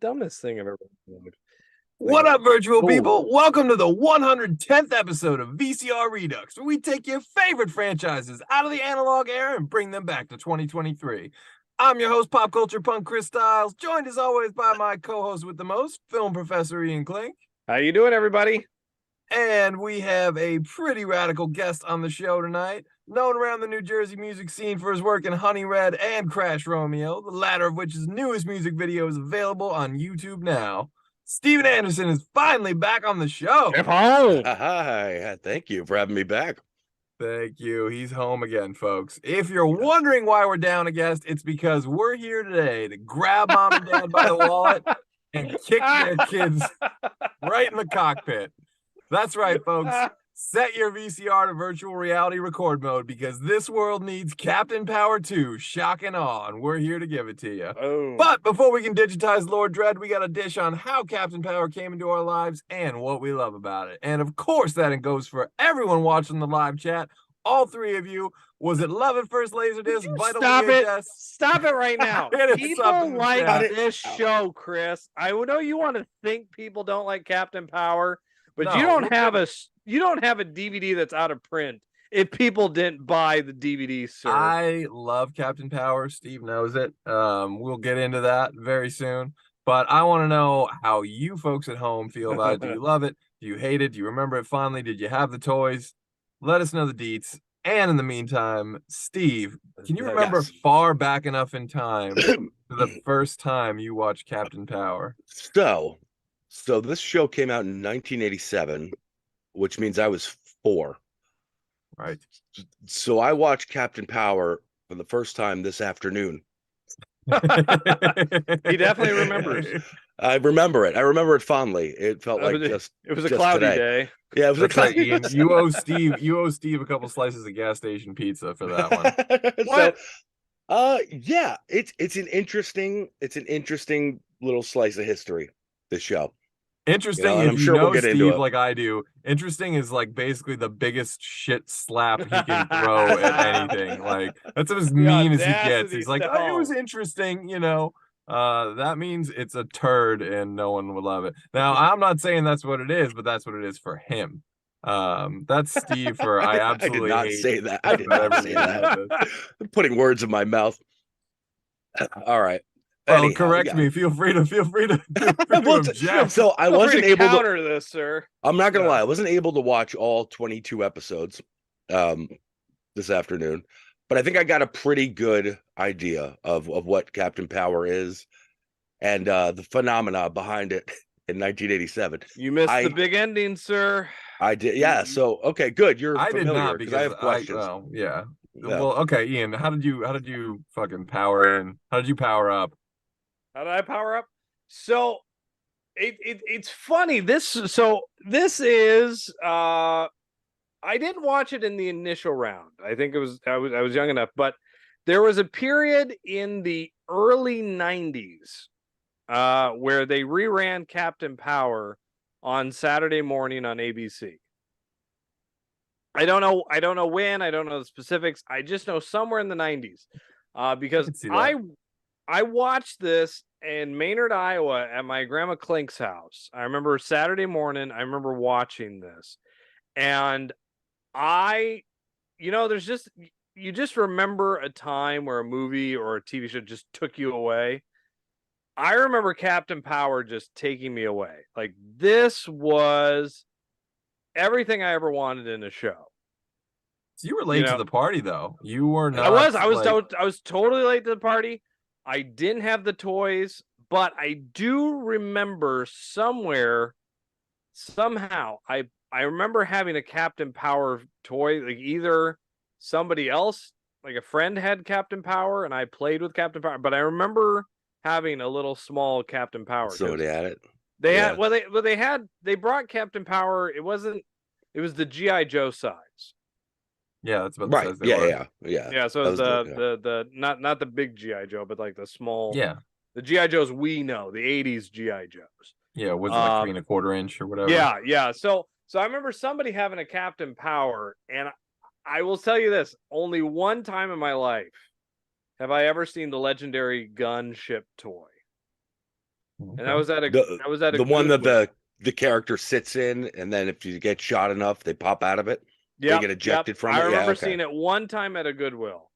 dumbest thing I've ever heard. What up, virtual Ooh. people? Welcome to the 110th episode of VCR Redux, where we take your favorite franchises out of the analog era and bring them back to 2023. I'm your host, pop culture punk Chris Stiles, joined as always by my co-host with the most, film professor Ian Klink. How you doing, everybody? And we have a pretty radical guest on the show tonight, known around the New Jersey music scene for his work in Honey Red and Crash Romeo, the latter of which his newest music video is available on YouTube now. Steven Anderson is finally back on the show. Hi, thank you for having me back. Thank you. He's home again, folks. If you're wondering why we're down a guest, it's because we're here today to grab mom and dad by the wallet and kick their kids right in the cockpit. That's right, folks. Set your VCR to virtual reality record mode because this world needs Captain Power 2, shock and awe, and we're here to give it to you. Oh. But before we can digitize Lord Dread, we got a dish on how Captain Power came into our lives and what we love about it. And of course, that goes for everyone watching the live chat. All three of you. Was it Love at First Laserdisc? Vital Stop VHS? it! Stop it right now. People like this show, Chris. I know you want to think people don't like Captain Power, but No, you don't have a DVD that's out of print if people didn't buy the DVD, sir. I love Captain Power. Steve knows it. We'll get into that very soon. But I want to know how you folks at home feel about it. Do you love it? Do you hate it? Do you remember it fondly? Did you have the toys? Let us know the deets. And in the meantime, Steve, can you remember far back enough in time to the first time you watched Captain Power? So this show came out in 1987, which means I was 4. Right. So I watched Captain Power for the first time this afternoon. He definitely remembers. I remember it. I remember it fondly. It felt like it was a cloudy day. Yeah, it was a cloudy Ian. You owe Steve a couple slices of gas station pizza for that one. Yeah, it's an interesting little slice of history, this show. Interesting, if you know Steve like I do. Interesting is like basically the biggest shit slap he can throw at anything. Like that's as mean as he gets. He's like, oh, it was interesting, you know. That means it's a turd and no one would love it. Now, I'm not saying that's what it is, but that's what it is for him. That's Steve for I absolutely I did not say that. I did not say that. I'm putting words in my mouth. All right. Well, anyhow, correct me. Feel free to object. So I wasn't able to counter this, sir. I'm not gonna lie, I wasn't able to watch all 22 episodes this afternoon, but I think I got a pretty good idea of what Captain Power is and the phenomena behind it in 1987. You missed the big ending, sir. I did, yeah. So okay, good. You're I familiar did not because I have questions. Yeah. Well, okay, Ian, how did you fucking power in? How did you power up? How did I power up? So it's funny. This is I didn't watch it in the initial round. I think I was young enough, but there was a period in the early 90s where they reran Captain Power on Saturday morning on ABC. I don't know when, I don't know the specifics. I just know somewhere in the 90s. Because I watched this in Maynard, Iowa at my grandma Klink's house. I remember Saturday morning, I remember watching this. And you just remember a time where a movie or a TV show just took you away. I remember Captain Power just taking me away. Like this was everything I ever wanted in a show. So you were late to the party, though. You were not. I was totally late to the party. I didn't have the toys, but I do remember somehow, I remember having a Captain Power toy. Like either somebody else, like a friend had Captain Power, and I played with Captain Power. But I remember having a little small Captain Power. Somebody had it. They brought Captain Power. It was the G.I. Joe size. Yeah, that's what right. Says they were. Yeah. So it's the not the big GI Joe, but like the small. Yeah. The GI Joes we know, the '80s GI Joes. Yeah, was it like 3 1/4 inch or whatever? Yeah. So I remember somebody having a Captain Power, and I will tell you this: only one time in my life have I ever seen the legendary gunship toy. and that was at a the one that Goodwill. the character sits in, and then if you get shot enough, they pop out of it. Yeah, They get ejected from I it. remember okay. seeing it one time at a Goodwill,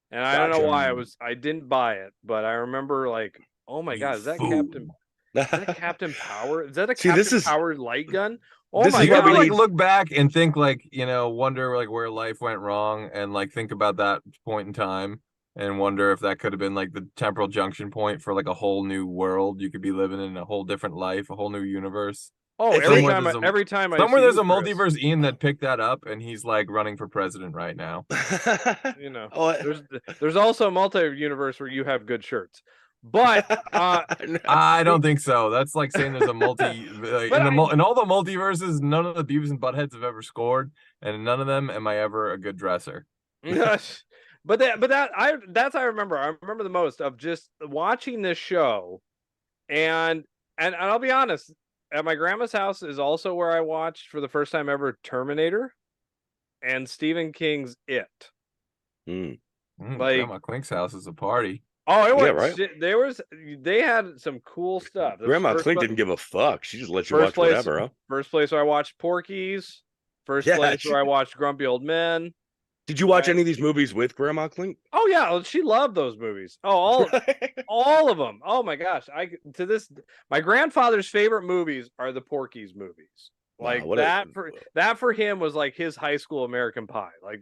and I don't know why I didn't buy it, but I remember like, oh my god, is that Captain Power? Is that a Captain Power light gun? Oh my you god! gotta like look back and think like, you know, wonder like where life went wrong, and like think about that point in time and wonder if that could have been like the temporal junction point for like a whole new world. You could be living in a whole different life, a whole new universe. Oh, every time somewhere there's a multiverse Ian that picked that up, and he's like running for president right now. You know, there's also a multi-universe where you have good shirts, but I don't think so. That's like saying there's a multi in all the multiverses. None of the Beavis and Buttheads have ever scored, and none of them am I ever a good dresser. But that's I remember the most of just watching this show, and I'll be honest. At my grandma's house is also where I watched for the first time ever Terminator and Stephen King's It. Like Grandma Klink's house is a party. Oh, it was. Yeah, right? They had some cool stuff. Grandma Klink didn't give a fuck. She just let you watch whatever. Huh? First place where I watched Porky's. First place where I watched Grumpy Old Men. Did you watch any of these movies with Grandma Klink? Oh yeah, she loved those movies. Oh, all of them. Oh my gosh, my grandfather's favorite movies are the Porky's movies. Like that for him was like his high school American Pie. Like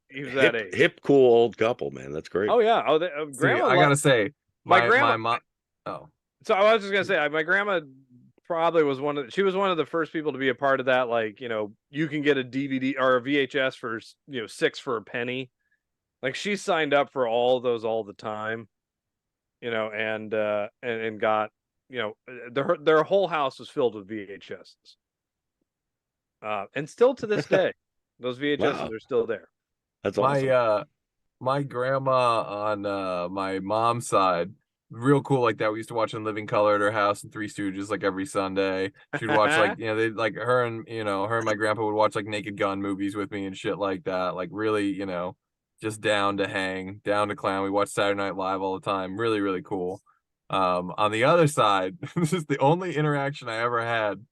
he was that age. Hip, cool old couple, man. That's great. Oh yeah. Oh, grandma. I gotta say, my grandma. So I was just gonna say, my grandma probably was one of the first people to be a part of that. Like, you know, you can get a DVD or a VHS for, you know, $6 for a penny. Like she signed up for all of those all the time, you know, and got, you know, their whole house was filled with VHSs. And still to this day, those VHSs are still there. That's awesome. My grandma on my mom's side, real cool like that. We used to watch In Living Color at her house and Three Stooges like every Sunday. She'd watch like, you know, they like her and my grandpa would watch like Naked Gun movies with me and shit like that. Like really, you know, just down to hang, down to clown. We watched Saturday Night Live all the time. Really, really cool. On the other side, this is the only interaction I ever had.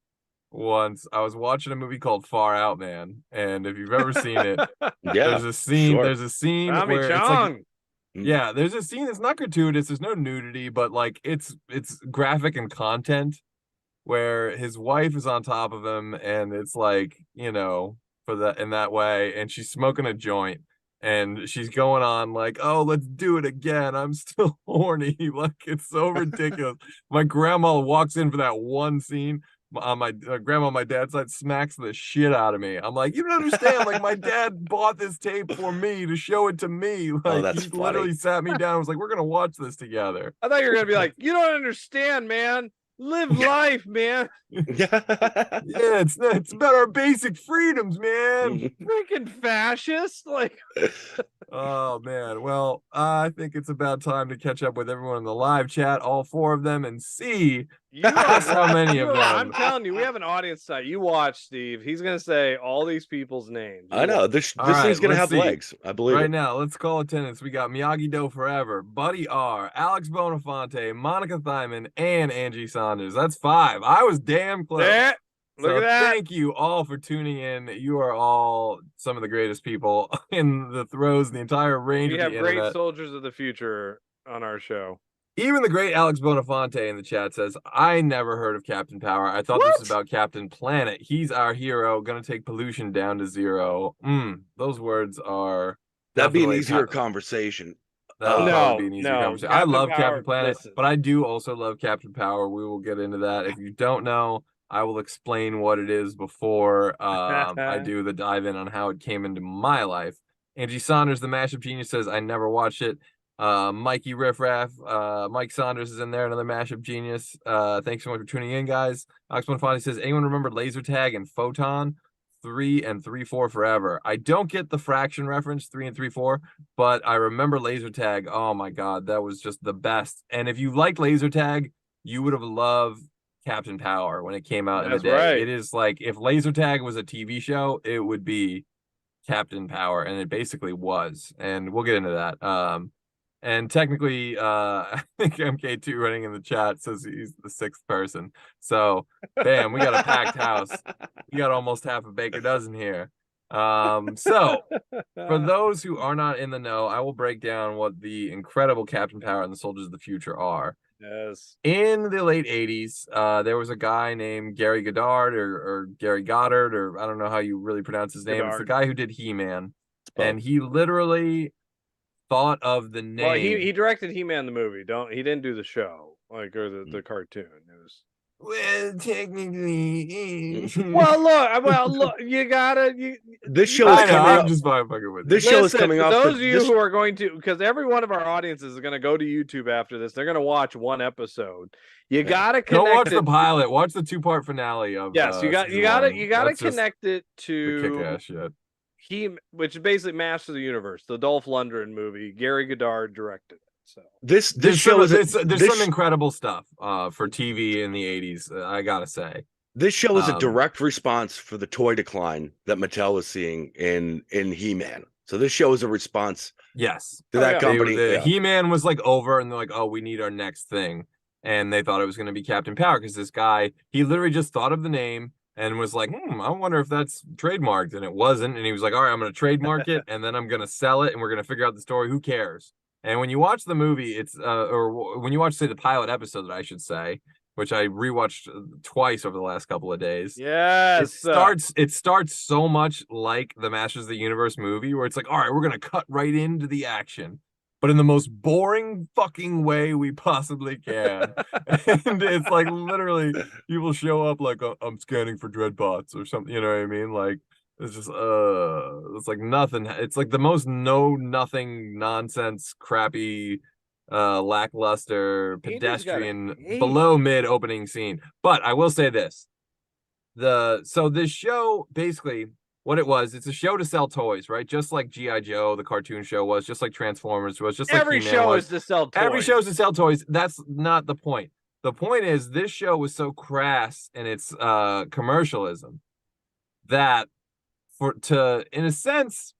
Once I was watching a movie called Far Out, Man, and if you've ever seen it, there's a scene where it's like, there's a scene that's not gratuitous, there's no nudity, but like it's graphic in content where his wife is on top of him, and it's like, you know, in that way, and she's smoking a joint, and she's going on like, oh, let's do it again, I'm still horny. Like, it's so ridiculous. My grandma walks in for that one scene. My grandma on my dad's side smacks the shit out of me. I'm like, you don't understand. Like, my dad bought this tape for me to show it to me. Like, he literally sat me down and was like, we're gonna watch this together. I thought you were gonna be like, you don't understand, man. Live life, man. Yeah, it's about our basic freedoms, man. Freaking fascist. Like, oh man. Well, I think it's about time to catch up with everyone in the live chat, all 4 of them, and see how many of them. I'm telling you, we have an audience tonight. You watch, Steve. He's gonna say all these people's names. I know this thing's gonna have legs. I believe right now. Let's call attendance. We got Miyagi Do Forever, Buddy R, Alex Bonafonte, Monica Thyman, and Angie Saunders. That's 5. I was damn close. Look at that. Thank you all for tuning in. You are all some of the greatest people in the throes, the entire range of the internet. We have great soldiers of the future on our show. Even the great Alex Bonafonte in the chat says, I never heard of Captain Power. I thought this was about Captain Planet. He's our hero, gonna take pollution down to 0. Those words are... That'd be an easier conversation. No, be an easier conversation. I love Captain Planet, but I do also love Captain Power. We will get into that. If you don't know, I will explain what it is before I do the dive in on how it came into my life. Angie Saunders, the mashup genius, says, I never watched it. Mikey Riffraff, Mike Saunders is in there, another mashup genius. Thanks so much for tuning in, guys. Alex Bonfani says, anyone remember Laser Tag and Photon? 3 and 3-4 forever. I don't get the fraction reference, 3 and 3-4, but I remember Laser Tag. Oh my god, that was just the best. And if you liked Laser Tag, you would have loved Captain Power when it came out in the day. Right. It is like, if Laser Tag was a TV show, it would be Captain Power, and it basically was. And we'll get into that. And technically, I think MK2 running in the chat says he's the 6th person. So, bam, we got a packed house. We got almost half a baker dozen here. So, for those who are not in the know, I will break down what the incredible Captain Power and the Soldiers of the Future are. Yes. In the late 80s, there was a guy named Gary Goddard or Gary Goddard, or I don't know how you really pronounce his name. Goddard. It's the guy who did He-Man. And he literally thought of the name. Well, he directed He-Man the movie. He didn't do the show, like, or the cartoon. It was. Well, technically. well, look. You gotta. This show is coming I'm up. just fucking with This you. show is coming for off. those of you who are going to, because every one of our audiences is going to go to YouTube after this. They're going to watch one episode. You gotta connect. Don't watch the pilot. Watch the 2-part finale of. Yes, you gotta connect it to kick-ass shit. Which is basically Master of the Universe, the Dolph Lundgren movie. Gary Goddard directed it. So this show is there's some incredible stuff for TV in the 80s. I gotta say, this show is a direct response for the toy decline that Mattel was seeing in He-Man. So this show is a response. Yes, to that company. He-Man was like over, and they're like, "Oh, we need our next thing," and they thought it was going to be Captain Power because this guy, he literally just thought of the name and was like, I wonder if that's trademarked, and it wasn't. And he was like, all right, I'm going to trademark it, and then I'm going to sell it, and we're going to figure out the story. Who cares? And when you watch the movie, it's or when you watch, say, the pilot episode, I should say, which I rewatched twice over the last couple of days. Yes, it starts so much like the Masters of the Universe movie, where it's like, all right, we're going to cut right into the action, but in the most boring fucking way we possibly can. And it's like literally people show up like, I'm scanning for dreadbots or something, you know what I mean? Like, it's just it's like nothing. It's like the most nothing nonsense, crappy, lackluster, pedestrian, below mid opening scene. But I will say this. So this show, basically what it was, it's a show to sell toys, right? Just like G.I. Joe, the cartoon show was, just like Transformers was, just like every show is to sell toys. Every show is to sell toys. That's not the point. The point is this show was so crass in its commercialism that in a sense,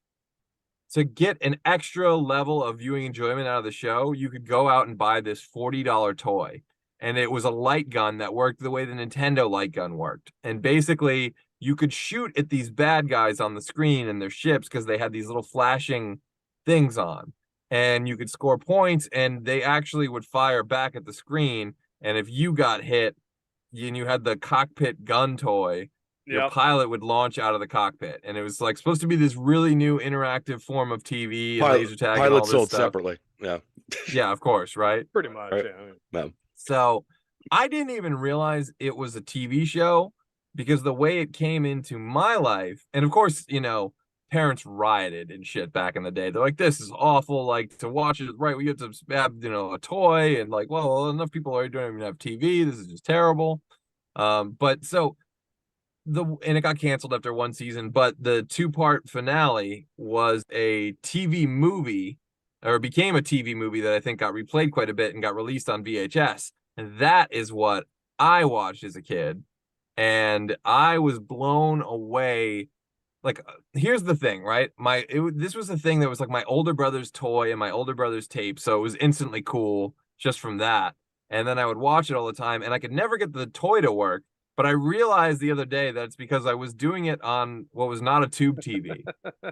to get an extra level of viewing enjoyment out of the show, you could go out and buy this $40 toy. And it was a light gun that worked the way the Nintendo light gun worked. And basically, you could shoot at these bad guys on the screen and their ships because they had these little flashing things on. And you could score points, and they actually would fire back at the screen. And if you got hit and you had the cockpit gun toy, your pilot would launch out of the cockpit. And it was like supposed to be this really new interactive form of TV and laser tag. Pilot and all this sold stuff separately. Yeah. Yeah, of course, right? Pretty much, right. Yeah. So I didn't even realize it was a TV show because the way it came into my life, and of course, you know, parents rioted and shit back in the day. They're like, this is awful, like, to watch it, right? We have to have, you know, a toy, and like, well, enough people already don't even have TV. This is just terrible. But so and it got canceled after one season, but the 2-part finale was a TV movie, or became a TV movie that I think got replayed quite a bit and got released on VHS. And that is what I watched as a kid. And I was blown away. Like, here's the thing, right? This was the thing that was like my older brother's toy and my older brother's tape. So it was instantly cool just from that. And then I would watch it all the time, and I could never get the toy to work. But I realized the other day that it's because I was doing it on what was not a tube TV.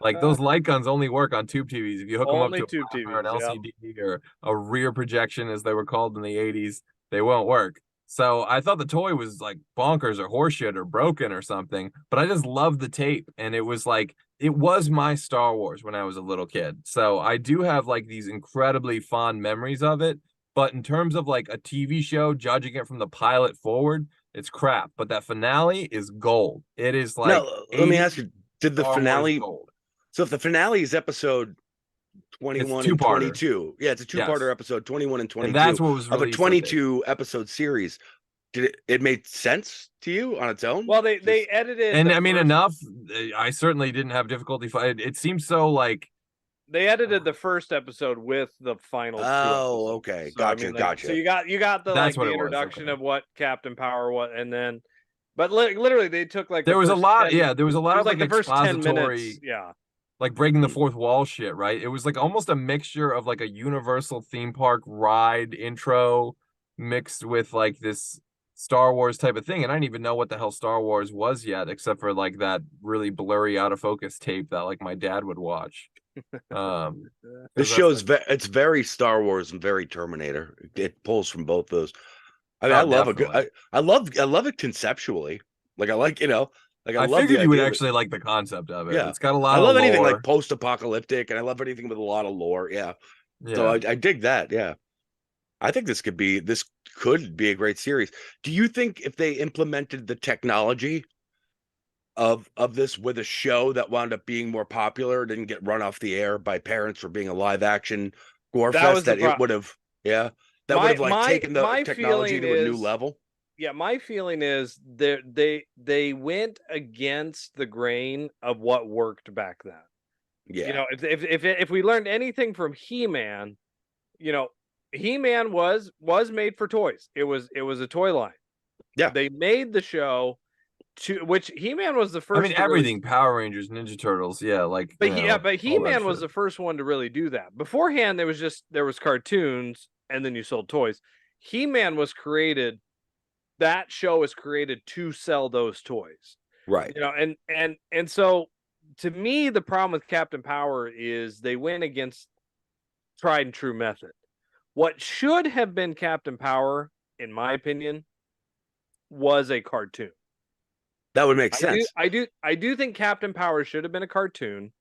Like, those light guns only work on tube TVs. If you hook them up to tube TVs, or an LCD or a rear projection, as they were called in the 80s, they won't work. So I thought the toy was like bonkers or horseshit or broken or something. But I just loved the tape. And it was like, it was my Star Wars when I was a little kid. So I do have like these incredibly fond memories of it. But in terms of like a TV show, judging it from the pilot forward, it's crap. But that finale is gold. It is like. Now, let me ask you, did the finale. So if the finale is episode 21 and 22. Yeah, it's a 2-parter episode, 21 and 22. And that's what was released of a 22 episode series. Did it made sense to you on its own? Well, they edited, and I mean, enough. I certainly didn't have difficulty. It seems so like. They edited the first episode with the final. Oh, okay, so, gotcha, I mean, gotcha. So you got the like the introduction of what Captain Power was, and then, but literally they took like there was a lot. Yeah, there was a lot of like the first 10 minutes. Yeah, like breaking the fourth wall shit, right? It was like almost a mixture of like a Universal theme park ride intro mixed with like this Star Wars type of thing. And I didn't even know what the hell Star Wars was yet, except for like that really blurry out of focus tape that like my dad would watch. This show is it's very Star Wars and very Terminator. It pulls from both those. I mean, I love a good. I love it conceptually. Like I like, like I love figured the you would idea actually like the concept of it. Yeah. It's got a lot I of love lore. anything like post-apocalyptic, and I love anything with a lot of lore. Yeah. So I dig that. Yeah. I think this could be a great series. Do you think if they implemented the technology of this with a show that wound up being more popular, didn't get run off the air by parents for being a live action gore fest, that it would have taken the technology to a new level? Yeah, my feeling is they went against the grain of what worked back then. Yeah. If we learned anything from He-Man, He-Man was made for toys. It was a toy line. Yeah. They made the show to which He-Man was the first. I mean, everything, Power Rangers, Ninja Turtles, yeah, like. But He-Man was the first one to really do that. Beforehand, there was cartoons, and then you sold toys. He-Man was created. That show was created to sell those toys, right? And so to me, the problem with Captain Power is they went against tried and true method. What should have been Captain Power, in my opinion, was a cartoon. That would make sense. I do think Captain Power should have been a cartoon.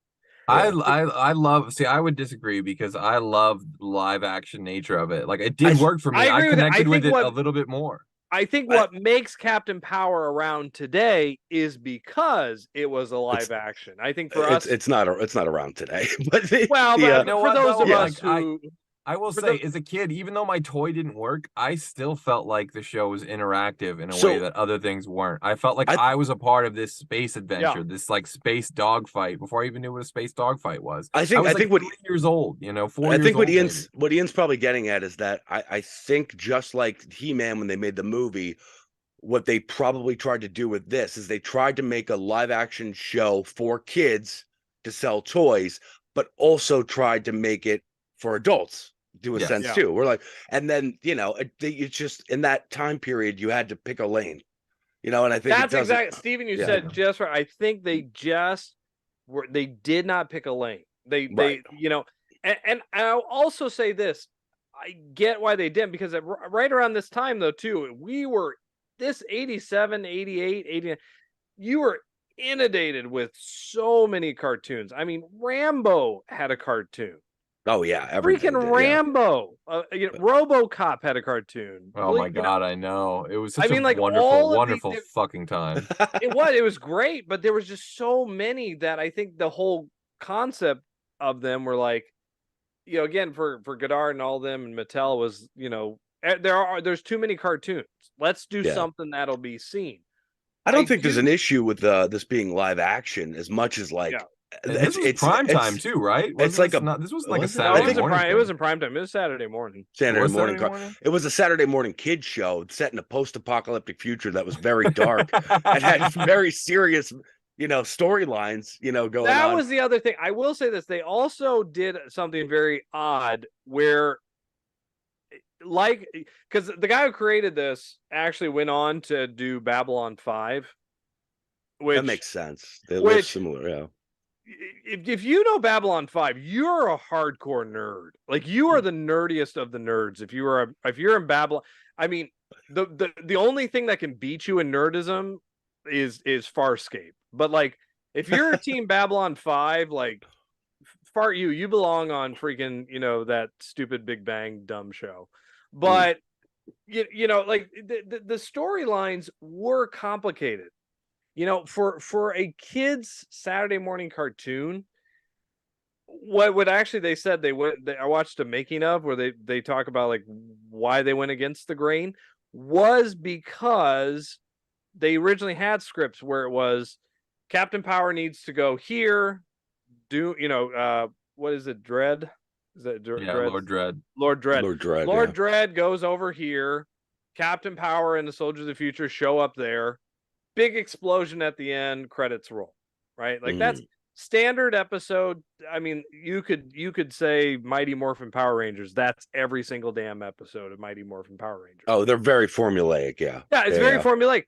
I love. See, I would disagree because I love live action nature of it. Like it did work for me. I connected with it a little bit more. I think what makes Captain Power around today is because it was a live action. I think for us, it's not around today. But for those of us who. I will say, as a kid, even though my toy didn't work, I still felt like the show was interactive in a way that other things weren't. I felt like I was a part of this space adventure, this like space dogfight before I even knew what a space dogfight was. I think like what 3 years old, 4 years old. I think what Ian's probably getting at is that I think just like He-Man when they made the movie, what they probably tried to do with this is they tried to make a live action show for kids to sell toys, but also tried to make it for adults to a sense too. We're like, and then it's just in that time period you had to pick a lane, and I think that's exactly, Steven, you said just right. I think they did not pick a lane. They and I'll also say this, I get why they didn't, because right around this time though too, we were this 87, 88, 89, you were inundated with so many cartoons. I mean, Rambo had a cartoon. Oh yeah, freaking Rambo! RoboCop had a cartoon. Oh my god, I know. It was such a wonderful fucking time. It was great, but there was just so many that I think the whole concept of them were like, again for Godard and all them and Mattel was, there's too many cartoons. Let's do something that'll be seen. I don't think there's an issue with this being live action as much as like. It's prime time too, right? This was like a Saturday morning. It wasn't prime time. It was Saturday morning. Saturday morning. It was a Saturday morning kids show set in a post-apocalyptic future that was very dark and had very serious, storylines, going on. That was the other thing. I will say this: they also did something very odd where, because the guy who created this actually went on to do Babylon 5. That makes sense. They look similar, yeah. If you know Babylon 5, you're a hardcore nerd. Like you are the nerdiest of the nerds. If you're in Babylon, I mean, the only thing that can beat you in nerdism is Farscape. But like, if you're team Babylon 5, like fart you belong on freaking that stupid Big Bang dumb show. But like the storylines were complicated. For a kid's Saturday morning cartoon, what would actually they said I watched a making of where they talk about like why they went against the grain was because they originally had scripts where it was Captain Power needs to go here, what is it, Dread? Is that Dread? Lord Dread. Lord Dread goes over here. Captain Power and the Soldiers of the Future show up there. Big explosion at the end, credits roll, right? Like standard episode. I mean, you could say Mighty Morphin Power Rangers. That's every single damn episode of Mighty Morphin Power Rangers. Oh, they're very formulaic. Yeah. Yeah, it's very formulaic.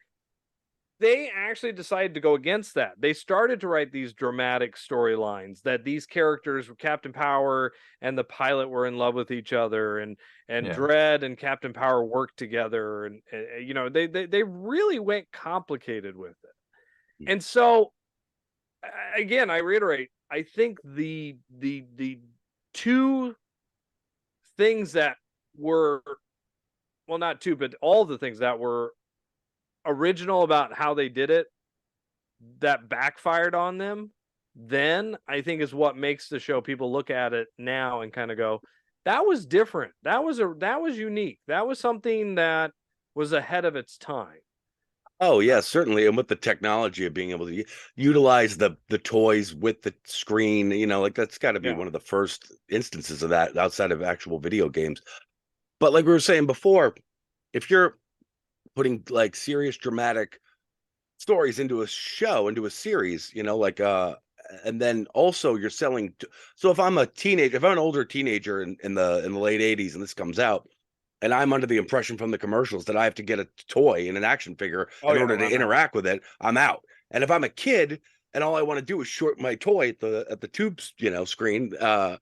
They actually decided to go against that. They started to write these dramatic storylines that these characters, Captain Power and the pilot, were in love with each other, and Dread and Captain Power worked together, and you know, they really went complicated with it. And so, again, I reiterate, I think the two things that were, well, not two, but all the things that were original about how they did it that backfired on them, then I think is what makes the show, people look at it now and kind of go, that was different. That was unique. That was something that was ahead of its time. Oh yeah, certainly. And with the technology of being able to utilize the toys with the screen, you know, like that's got to be one of the first instances of that outside of actual video games. But like we were saying before, if you're putting like serious dramatic stories into a show, into a series, you know, like and then also you're selling so if I'm an older teenager in the late 80s and this comes out, and I'm under the impression from the commercials that I have to get a toy and an action figure in order to interact with it, I'm out. And if I'm a kid and all I want to do is short my toy at the tube, you know, screen, and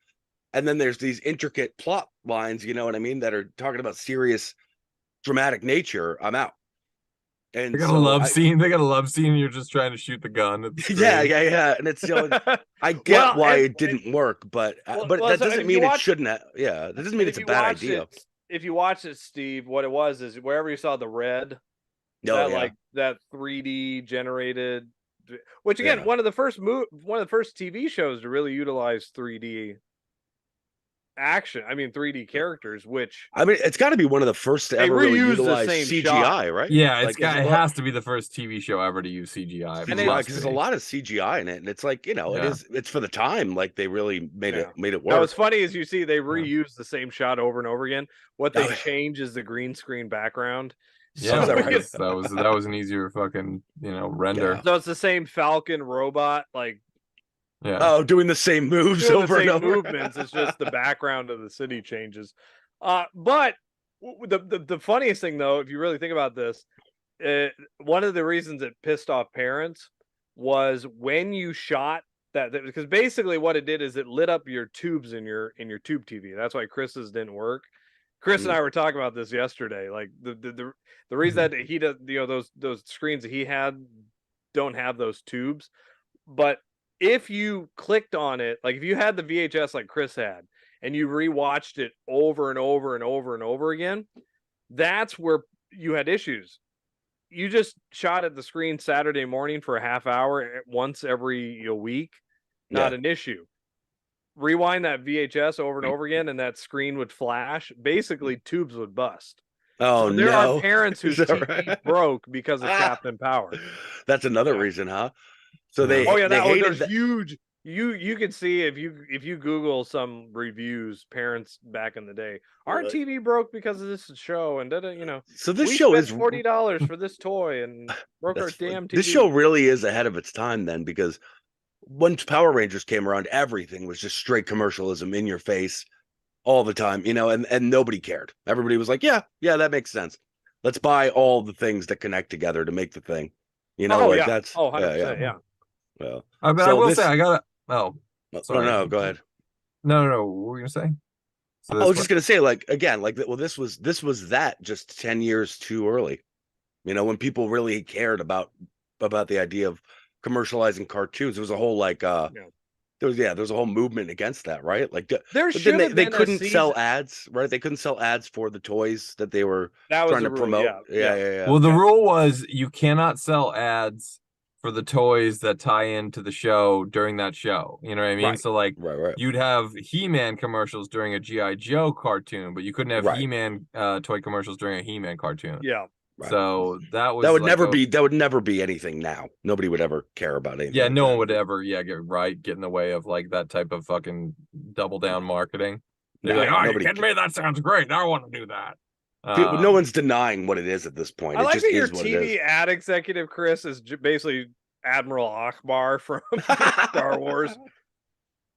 then there's these intricate plot lines, you know what I mean, that are talking about serious dramatic nature, I'm out. And they got a love scene. They got a love scene. You're just trying to shoot the gun. At the yeah. And it's, you know, I get why it didn't work, but that doesn't mean it shouldn't have. Yeah, that doesn't mean it's a bad idea. If you watch it, Steve, what it was is wherever you saw the red, like that 3D generated, which again, one of the first TV shows to really utilize 3D action. I mean, 3D characters, which I mean, it's got to be one of the first to ever really utilize CGI, shot. Right? Yeah, it has to be the first TV show ever to use CGI. And because there's a lot of CGI in it, and it's like, you know, it's for the time, like they really made it work. Now, what's funny is you see they reuse the same shot over and over again. What they change is the green screen background. Yeah, that was an easier fucking, you know, render. So it's the same Falcon robot, like. Yeah. Oh, doing the same moves over and over. Movements. It's just the background of the city changes. But the funniest thing, though, if you really think about this, one of the reasons it pissed off parents was when you shot that, because basically what it did is it lit up your tubes in your tube TV. That's why Chris's didn't work. Chris and I were talking about this yesterday. Like the reason that he does, you know, those screens that he had don't have those tubes, but if you clicked on it, like if you had the VHS like Chris had, and you rewatched it over and over and over and over again, that's where you had issues. You just shot at the screen Saturday morning for a half hour once every week, not an issue. Rewind that VHS over and over again, and that screen would flash. Basically, tubes would bust. Oh, so there are parents whose TV broke because of Captain Power. That's another reason, huh? So there's huge. You can see if you Google some reviews, parents back in the day, our TV broke because of this show, and you know. So this show is $40 for this toy and broke our damn TV. This show really is ahead of its time then, because once Power Rangers came around, everything was just straight commercialism in your face all the time, you know, and nobody cared. Everybody was like, yeah, that makes sense. Let's buy all the things that connect together to make the thing. You know, that's 100%, yeah. Well, I will say I gotta. Oh, sorry. No, go ahead. No. What were you gonna say? So I was just gonna say, like, again, like, well, this was that just 10 years too early. You know, when people really cared about the idea of commercializing cartoons, there was a whole there was a whole movement against that, right? Like, they couldn't sell ads, right? They couldn't sell ads for the toys that they were trying to promote. Yeah. Well, the rule was you cannot sell ads for the toys that tie into the show during that show. You know what I mean? Right. So like you'd have He-Man commercials during a G.I. Joe cartoon, but you couldn't have He-Man toy commercials during a He-Man cartoon. Yeah. Right. So that would never be anything now. Nobody would ever care about anything. Yeah, no one would ever get in the way of like that type of fucking double down marketing. They're like, oh, you kidding me? That sounds great. I want to do that. No one's denying what it is at this point. I like that your TV ad executive, Chris, is basically Admiral Akbar from Star Wars.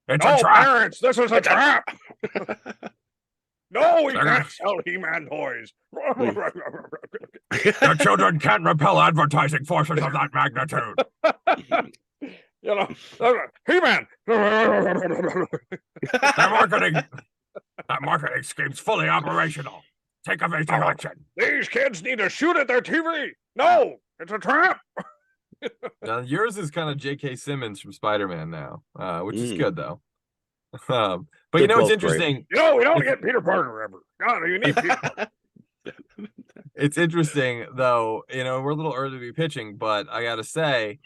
It's No, a trap. parents, this is a trap. No, we They're can't sell He-Man toys. The children can't repel advertising forces of that magnitude. You know, He-Man. That marketing scheme's fully operational. Take evasive action. These kids need to shoot at their TV. No, it's a trap. Now, yours is kind of J.K. Simmons from Spider-Man now, which is good though. But They're you know, it's both great. interesting. You know, we don't get Peter Parker ever. No, you need Peter Parker. It's interesting though. You know, we're a little early to be pitching, but I gotta say,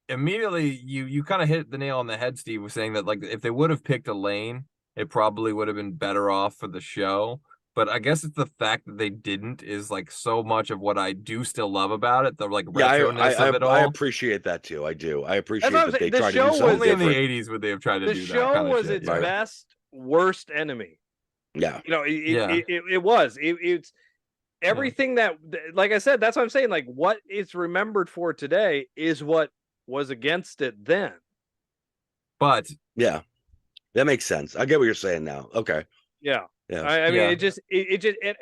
immediately you kind of hit the nail on the head, Steve, was saying that like if they would have picked a lane, it probably would have been better off for the show. But I guess it's the fact that they didn't is like so much of what I do still love about it. The like retroness of it all. I appreciate that too. I do. I appreciate what I'm that they saying. The tried to show do was something Only in the different. 80s would they have tried to The do that show kind of was shit. its Right. best, worst enemy. Yeah. You know, it was. It's everything that, like I said, that's what I'm saying. Like what it's remembered for today is what was against it then. But Yeah. That makes sense. I get what you're saying now. Okay. Yeah. Yeah. I mean, Yeah. it just,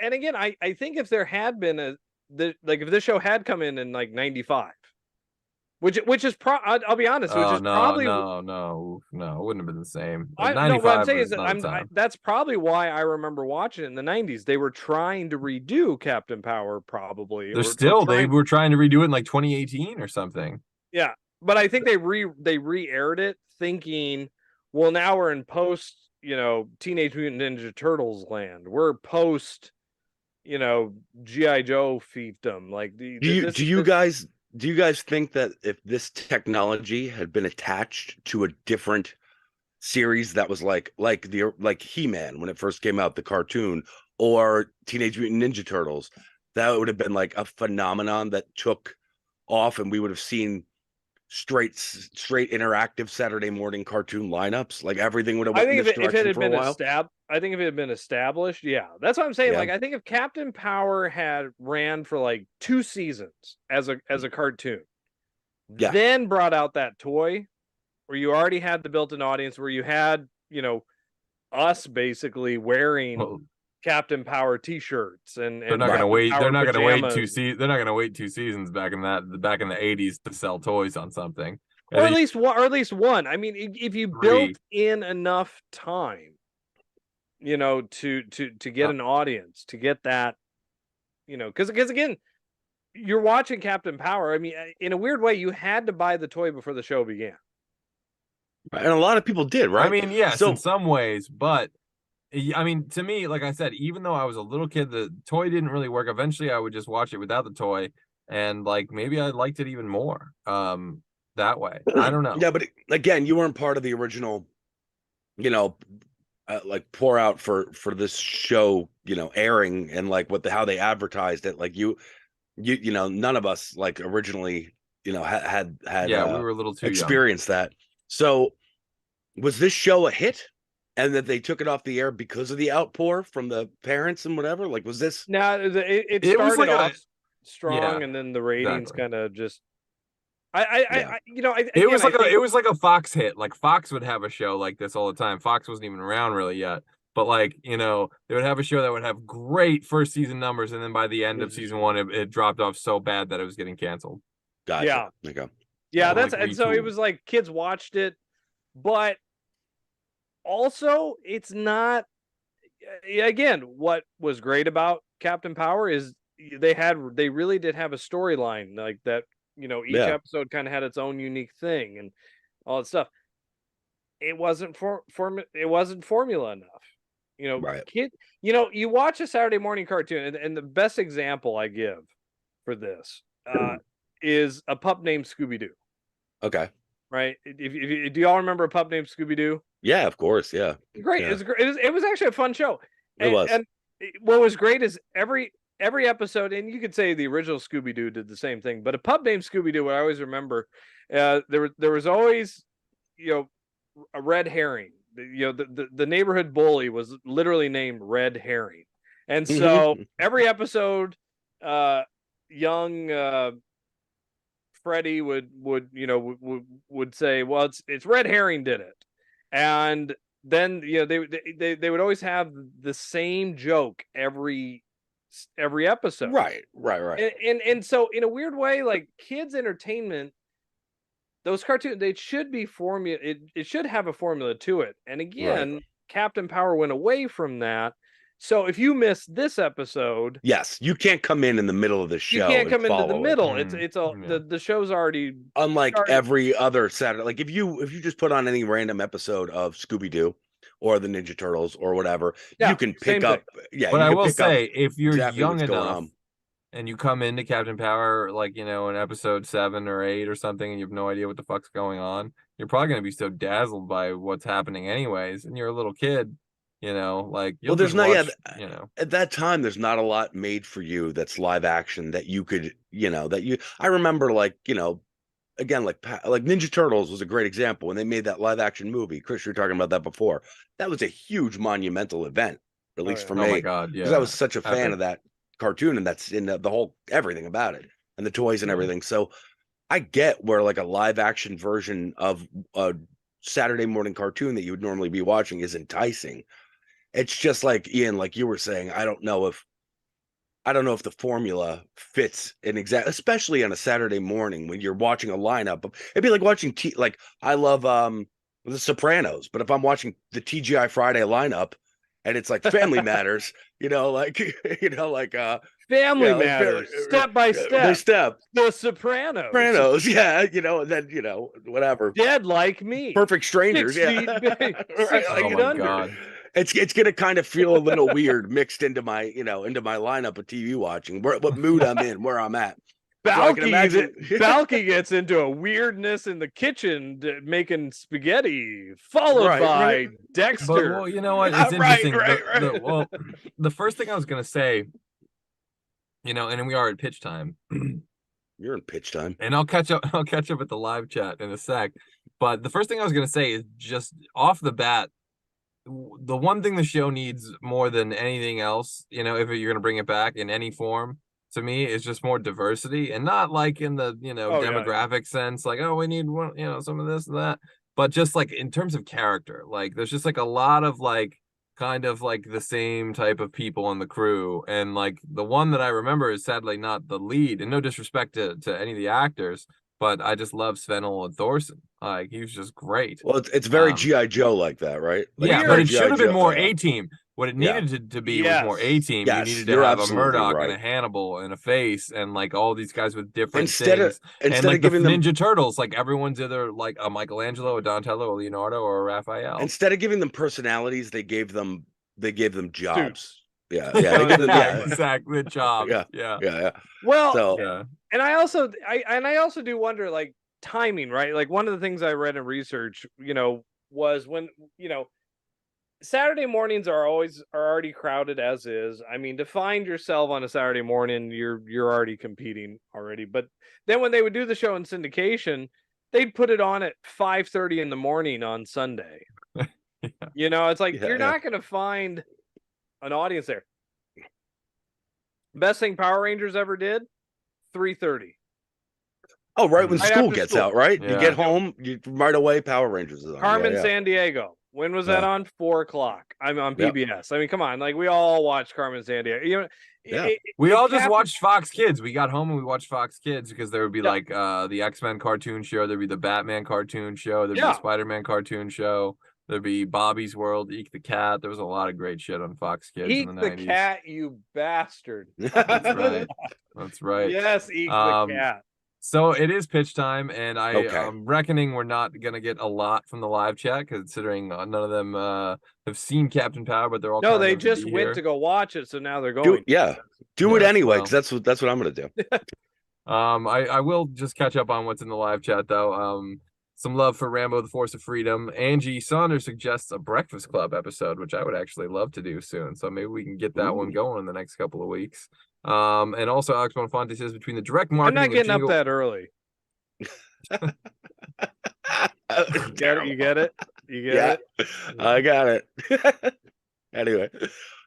and again, I think if there had been if this show had come in like 95, which is I'll be honest, which is probably no, it wouldn't have been the same. I know 95 what I'm saying was is that another time. that's probably why I remember watching it in the 90s. They were trying to redo Captain Power, probably. They were trying to redo it in like 2018 or something. Yeah, but I think they re-aired it thinking, well, now we're in post, Teenage Mutant Ninja Turtles land. We're post, G.I. Joe fiefdom. Like, Do you guys think that if this technology had been attached to a different series that was like He-Man when it first came out, the cartoon, or Teenage Mutant Ninja Turtles, that would have been like a phenomenon that took off, and we would have seen straight interactive Saturday morning cartoon lineups? Like everything would have went in this direction for a while. I think if it had been established, yeah, that's what I'm saying. Yeah. Like, I think if Captain Power had ran for like 2 seasons as a cartoon, Yeah. then brought out that toy where you already had the built-in audience, where you had, us basically wearing Captain Power T-shirts and They're not going to wait. They're not going to wait 2 seasons. They're not going to wait 2 seasons back in the 80s to sell toys on something. Or at least one. I mean, if you built in enough time, to get an audience, to get that, because again, you're watching Captain Power. I mean, in a weird way, you had to buy the toy before the show began. And a lot of people did, right? I mean, yes, in some ways, but I mean, to me, like I said, even though I was a little kid, the toy didn't really work. Eventually, I would just watch it without the toy, and like maybe I liked it even more that way. I don't know. Yeah, but again, you weren't part of the original, like pour out for this show, airing, and like how they advertised it. Like you none of us like originally, had we were a little too experienced that. So was this show a hit? And that they took it off the air because of the outpour from the parents and whatever? Like, was this? No, it started off strong, and then the ratings kind of just. It was like a Fox hit. Like Fox would have a show like this all the time. Fox wasn't even around really yet, but like they would have a show that would have great first season numbers, and then by the end of season 1, it dropped off so bad that it was getting canceled. Gotcha. Yeah. Okay. Yeah, and so it was like kids watched it, but. Also, it's not. Again, what was great about Captain Power is they really did have a storyline like that. Each episode kind of had its own unique thing and all that stuff. It wasn't it wasn't formula enough. Right. You watch a Saturday morning cartoon, and the best example I give for this is a pup named Scooby-Doo. Okay. Right? Do y'all remember a pup named Scooby-Doo? Yeah, of course. Yeah. Great. Yeah. It was actually a fun show. It was. And what was great is every episode, and you could say the original Scooby-Doo did the same thing, but a pup named Scooby-Doo, what I always remember, there was always, a red herring. The neighborhood bully was literally named Red Herring. And so every episode, young Freddy would would say, well, it's red herring did it, and then they would always have the same joke every episode. Right. And so in a weird way, like kids entertainment, those cartoons, they should be formula. It should have a formula to it. And again, Captain Power went away from that. So if you miss this episode, yes, you can't come in the middle of the show. You can't come into the middle. it. The show's already unlike started. Every other Saturday. Like if you just put on any random episode of Scooby-Doo or the Ninja Turtles or whatever, you can pick up. Yeah, but I will say, if you're exactly young enough and you come into Captain Power, like in episode 7 or 8 or something, and you have no idea what the fuck's going on, you're probably gonna be so dazzled by what's happening anyways, and you're a little kid. Like there's not at that time there's not a lot made for you that's live action that you could I remember again like Ninja Turtles was a great example when they made that live action movie. Chris, you were talking about that before. That was a huge monumental event, at least for me. Oh my god, yeah, because I was such a fan of that cartoon, and that's in the whole everything about it and the toys and everything. So I get where like a live action version of a Saturday morning cartoon that you would normally be watching is enticing. It's just like Ian, like you were saying, I don't know if the formula fits especially on a Saturday morning when you're watching a lineup. It'd be like watching like I love The Sopranos, but if I'm watching the TGI Friday lineup and it's like Family Matters, Family Matters, step by step. The Sopranos. Yeah, and then whatever. Dead Like Me. Perfect Strangers. 60, Yeah. Oh my god. It's gonna kind of feel a little weird mixed into my lineup of TV watching, what mood I'm in, where I'm at. Balky gets into a weirdness in the kitchen making spaghetti, followed by Dexter. But, well, you know what? It's interesting. The first thing I was gonna say, and we are at pitch time. You're in pitch time, and I'll catch up at the live chat in a sec. But the first thing I was gonna say is just off the bat, the one thing the show needs more than anything else, if you're gonna bring it back in any form, to me, is just more diversity, and not like in the demographic sense, like, oh, we need one, some of this and that, but just like in terms of character, like there's just like a lot of like kind of like the same type of people on the crew, and like the one that I remember is sadly not the lead, and no disrespect to any of the actors, but I just love Svenel and Thorson. Like he was just great. Well, it's very G.I. Joe like that, right? Like, yeah, but it should have been more A-Team. What it needed to be was more A-Team. Yes, you needed to have a Murdoch and a Hannibal and a Face and like all these guys with different things. And like the Ninja Turtles, like everyone's either like a Michelangelo, a Donatello, a Leonardo, or a Raphael. Instead of giving them personalities, they gave them jobs. Suits. Yeah, exactly. The job. Yeah. Well, and I also do wonder, like, timing, right? Like one of the things I read in research, was when, Saturday mornings are already crowded as is. I mean, to find yourself on a Saturday morning, you're already competing already. But then when they would do the show in syndication, they'd put it on at 5:30 in the morning on Sunday. It's like you're not going to find an audience there. Best thing Power Rangers ever did, 3:30. Oh, right when school gets out, right? Yeah. You get home, right away. Power Rangers is on. Carmen Sandiego. When was that on? 4:00. I'm on PBS. I mean, come on, like we all watched Carmen Sandiego. We all just watched Fox Kids. We got home and we watched Fox Kids because there would be like the X-Men cartoon show, there'd be the Batman cartoon show, there'd be the Spider-Man cartoon show, there'd be Bobby's World, Eek the Cat. There was a lot of great shit on Fox Kids in the 90s. Eek the Cat, you bastard. That's right. Yes, Eek the Cat. So it is pitch time, and I'm reckoning we're not going to get a lot from the live chat, considering none of them have seen Captain Power, but they're all they just went to go watch it, so now they're going. Do it anyway, because that's what I'm going to do. I will just catch up on what's in the live chat, though. Some love for Rambo, The Force of Freedom. Angie Saunders suggests a Breakfast Club episode, which I would actually love to do soon, so maybe we can get that one going in the next couple of weeks. And also Alex Bonfonte says between the direct marketing, I'm not getting up that early. You get it? it? I got it. Anyway,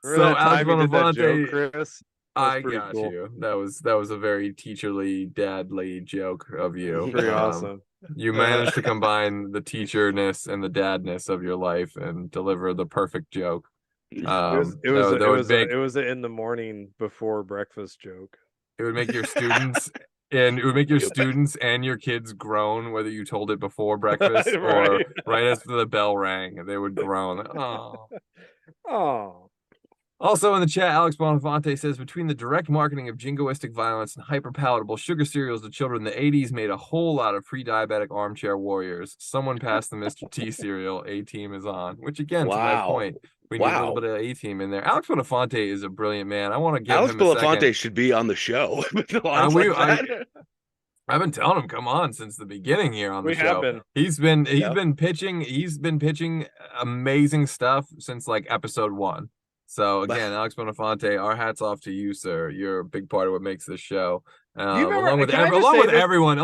so Alex Bonfonte, Chris. I pretty got cool. you. That was a very teacherly, dadly joke of you. Pretty awesome. You managed to combine the teacherness and the dadness of your life and deliver the perfect joke. It was a in the morning before breakfast joke. It would make your students and it would make your students and your kids groan, whether you told it before breakfast or right after the bell rang. They would groan. Oh. Oh. Also in the chat, Alex Bonifante says, between the direct marketing of jingoistic violence and hyper-palatable sugar cereals to children, the 80s made a whole lot of pre-diabetic armchair warriors. Someone passed the Mr. T cereal. A-Team is on. Which, again, to my point, we need a little bit of A-Team in there. Alex Bonifante is a brilliant man. I want to give Alex him a second. Bonifante should be on the show. I've been telling him, come on, since the beginning here on the show. Have been. He's been pitching amazing stuff since like episode 1. So again, Alex Bonifante, our hats off to you, sir. You're a big part of what makes this show. Along with everyone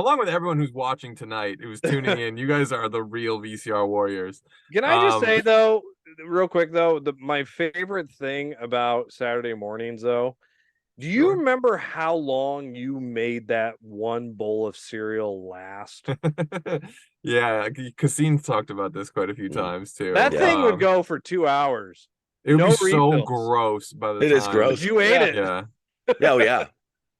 who's watching tonight, who's tuning in. You guys are the real VCR warriors. Can I just say though, real quick though, my favorite thing about Saturday mornings though, do you remember how long you made that one bowl of cereal last? Yeah, Cassine talked about this quite a few times too. That thing would go for 2 hours. It would be so gross by the time. It is gross. You ate it. Yeah. Oh, yeah.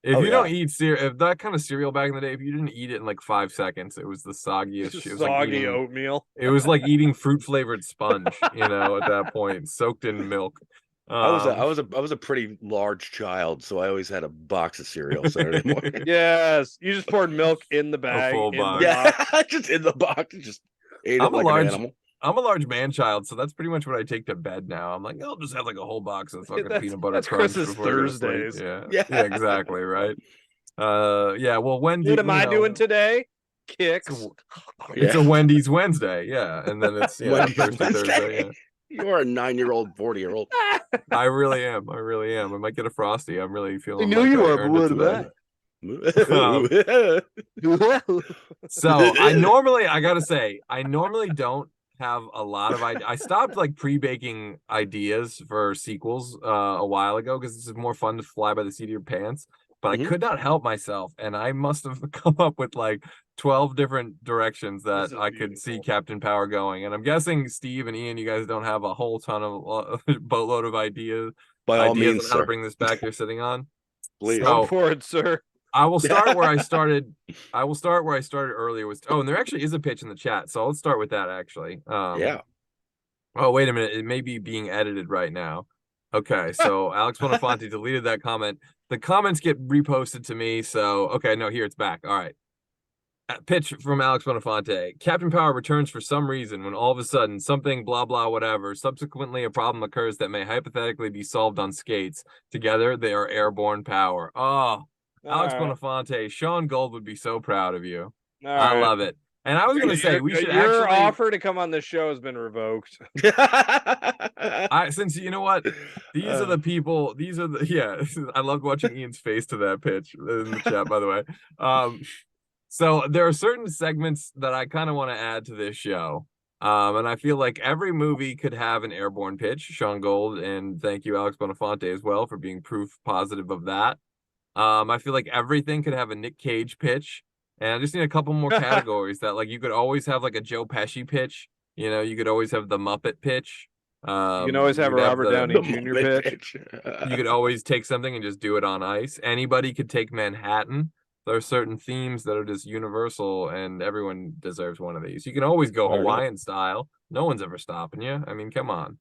If you don't eat cereal, if that kind of cereal back in the day, if you didn't eat it in like 5 seconds, it was the soggiest shit. Soggy oatmeal. It was like eating fruit flavored sponge, at that point, soaked in milk. I was a pretty large child, so I always had a box of cereal Saturday morning. Yes, you just poured milk in the bag. A full box. Just in the box, just ate it like an animal. I'm a large man child, so that's pretty much what I take to bed now. I'm like, I'll just have like a whole box of fucking peanut butter crunch. Chris's Thursdays. Yeah, exactly, right. Well, Wendy. What am I doing today? Kicks. It's a Wendy's Wednesday, and then it's Thursday. Yeah. You're a 9-year-old, 40-year-old. I really am. I might get a Frosty. I'm really feeling. I knew you were, but what about? So I normally don't have a lot of I stopped like pre-baking ideas for sequels a while ago because this is more fun to fly by the seat of your pants, but I could not help myself, and I must have come up with like 12 different directions that I could see Captain Power going. And I'm guessing Steve and Ian, you guys don't have a whole ton of boatload of ideas. By all means, on how to bring this back you're sitting on. Please go for it, sir. I will start where I started. Earlier. And there actually is a pitch in the chat, so let's start with that actually. Oh, wait a minute. It may be being edited right now. Okay, so Alex Bonifante deleted that comment. The comments get reposted to me, so okay, no, here it's back. All right. Pitch from Alex Bonifante. Captain Power returns for some reason when all of a sudden something blah blah whatever. Subsequently, a problem occurs that may hypothetically be solved on skates. Together, they are airborne power. Oh. Alex Bonifante, Sean Gold would be so proud of you. I love it. And I was going to say, we should your offer to come on this show has been revoked. Since you know what, these are the people. I loved watching Ian's face to that pitch in the chat, by the way. So there are certain segments that I kind of want to add to this show. And I feel like every movie could have an airborne pitch. Sean Gold, and thank you, Alex Bonifante, as well, for being proof positive of that. I feel like everything could have a Nick Cage pitch, and I just need a couple more categories that like you could always have like a Joe Pesci pitch. You could always have the Muppet pitch. You can always have a Robert Downey Jr. pitch. You could always take something and just do it on ice. Anybody could take Manhattan. There are certain themes that are just universal, and everyone deserves one of these. You can always go Hawaiian style. No one's ever stopping you. I mean, come on.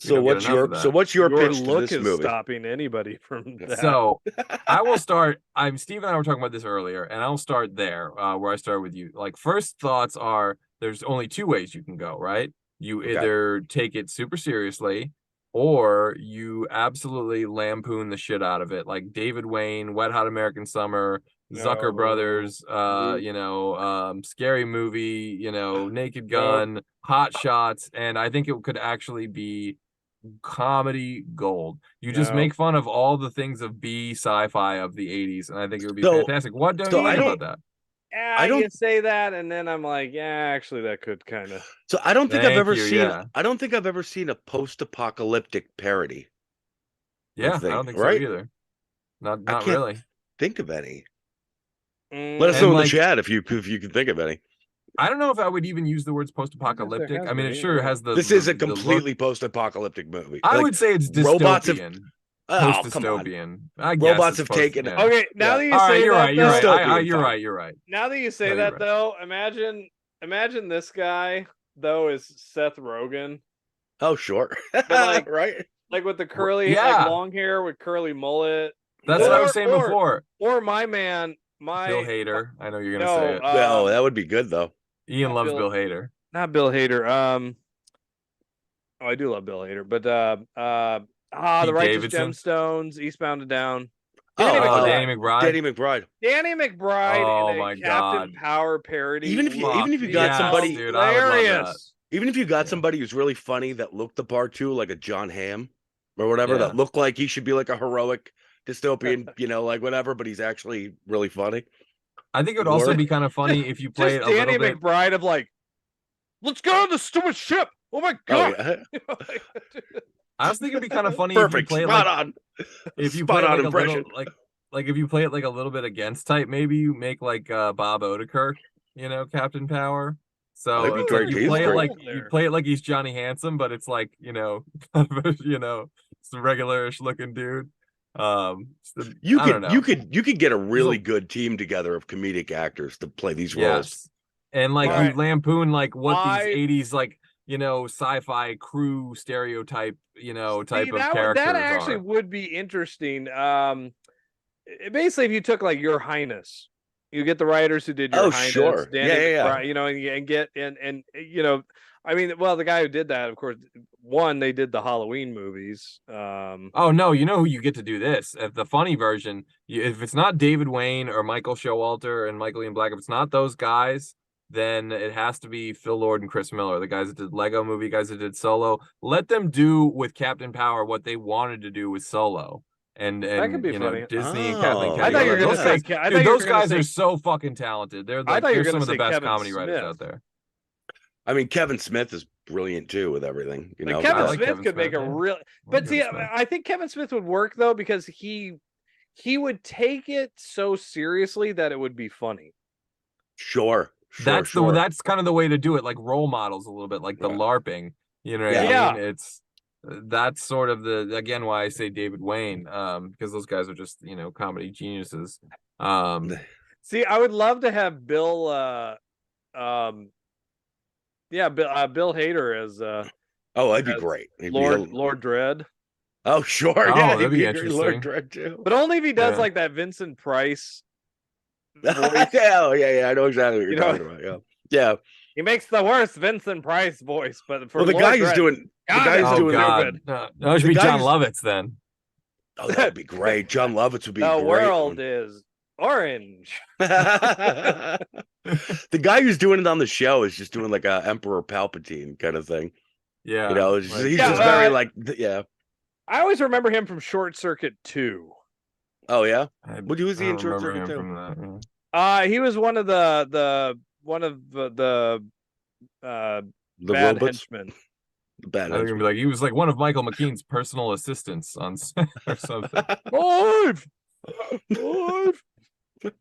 So what's your pitch to this movie? Stopping anybody from that. So I will start. Steve and I were talking about this earlier, and I'll start there where I started with you. Like, first thoughts are there's only 2 ways you can go, right? You either take it super seriously, or you absolutely lampoon the shit out of it, like David Wayne, Wet Hot American Summer, Zucker Brothers, Scary Movie, Naked Gun, Hot Shots, and I think it could actually be comedy gold. You just make fun of all the things of B sci-fi of the 80s, and I think it would be fantastic. What do you think about that? I don't say that, and then I'm like, actually, that could kind of. So I don't think I've ever seen. I don't think I've ever seen a post-apocalyptic parody. Yeah, I don't think so either. Not can't really. think of any. Mm, Let us And, know in the like, chat if you can think of any. I don't know if I would even use the words post-apocalyptic. has I mean, it any, sure yeah. has the. This is a the look. completely post-apocalyptic movie. I Like, would say it's robots have- dystopian. Oh, come on. Post-dystopian. I guess Robots it's have post- taken it. yeah. Okay, now Yeah. that you All right, say you're that, right. You're though, right. Dystopian, You're fine. right. You're right. now that you say No, you're that right. though, imagine this guy though is Seth Rogen, Oh, sure. like- right? like with the curly, Yeah. like long hair with curly mullet. That's what I was Or- saying or- before. Or my man, Bill Hader. I know you're gonna no, say it. Oh, that would be good though. Ian not loves Bill- Bill Hader. not Bill Hader. Oh, I do love Bill Hader, but the Pete Righteous Davidson. Gemstones, Eastbound and Down. Danny Danny McBride. Danny McBride. Danny McBride. Danny McBride Oh in a my Captain God. Power parody. Even if you Fuck got yes, somebody, dude, I would love that. hilarious. even if you got Yeah. somebody who's really funny that looked the part too, like a John Hamm or whatever, Yeah. that looked like he should be like a heroic dystopian, like whatever, but he's actually really funny. I think it would also Or- be kind of funny if you play it Just a Danny little bit. McBride of like, let's go on the stupid ship. Oh my Oh, god! yeah. I was thinking it'd be kind of funny if you Perfect. play it Spot like on. if you Spot play it on like impression. a little like if you play it like a little bit against type, maybe you make like Bob Odenkirk, Captain Power. So That'd be it's great. like you He's play it great. like you play it like he's Johnny Handsome, but it's like kind of a, some regularish looking dude. You I don't know. could get a really good team together of comedic actors to play these roles. Yes. And like Alright. you lampoon like what I- these 80s like sci-fi crew stereotype type of that characters actually are. would be interesting. Basically, if you took like Your Highness, you get the writers who did Your Oh, Highness, sure. Danny Yeah. McBride, and get and I mean, well, the guy who did that, of course, they did the Halloween movies. Oh no, you know who you get to do this? If the funny version, if it's not David Wayne or Michael Showalter and Michael Ian Black, if it's not those guys, then it has to be Phil Lord and Chris Miller, the guys that did Lego Movie, guys that did Solo. Let them do with Captain Power what they wanted to do with Solo. And That could be funny. Disney and Oh. Kathleen I Kennedy. thought you were Those gonna guys, say- I thought dude, you were those gonna guys say- are so fucking talented. They're I like thought you were they're some gonna of the say best Kevin comedy writers Smith. out there. I mean, Kevin Smith is brilliant too with everything. Like I Kevin like Smith Kevin could make Smith, a yeah. real, but see, I think Kevin Smith would work though because he would take it so seriously that it would be funny. Sure. That's kind of the way to do it, like role models a little bit, like the Right. LARPing. You know what Yeah. I mean? It's that's sort of again why I say David Wayne, because those guys are just comedy geniuses. See, I would love to have Bill, Bill Hader as Oh, that'd be as great. He'd be Lord Dredd, Oh, sure. Oh, Yeah, that'd he'd be be a great Lord interesting. Dredd too. but only if he does Yeah. like that Vincent Price. voice. yeah. I know exactly what you're You know- talking about. Yeah. He makes the worst Vincent Price voice, but for Well, the Lord guy who's Dredd- doing the God, guy who's Oh doing God, no, it should the be guy John who's- Lovitz then. Oh, that'd be great. John Lovitz would be the a great world one. is orange. The guy who's doing it on the show is just doing like a Emperor Palpatine kind of thing. Yeah, It's just, like- he's Yeah, just very I always remember him from Short Circuit 2. Oh yeah. What was he in Short remember Circuit him too? from that, yeah. He was one of the The bad robots, henchmen. the bad I think it'd be like he was like one of Michael McKean's personal assistants on set or something. Live!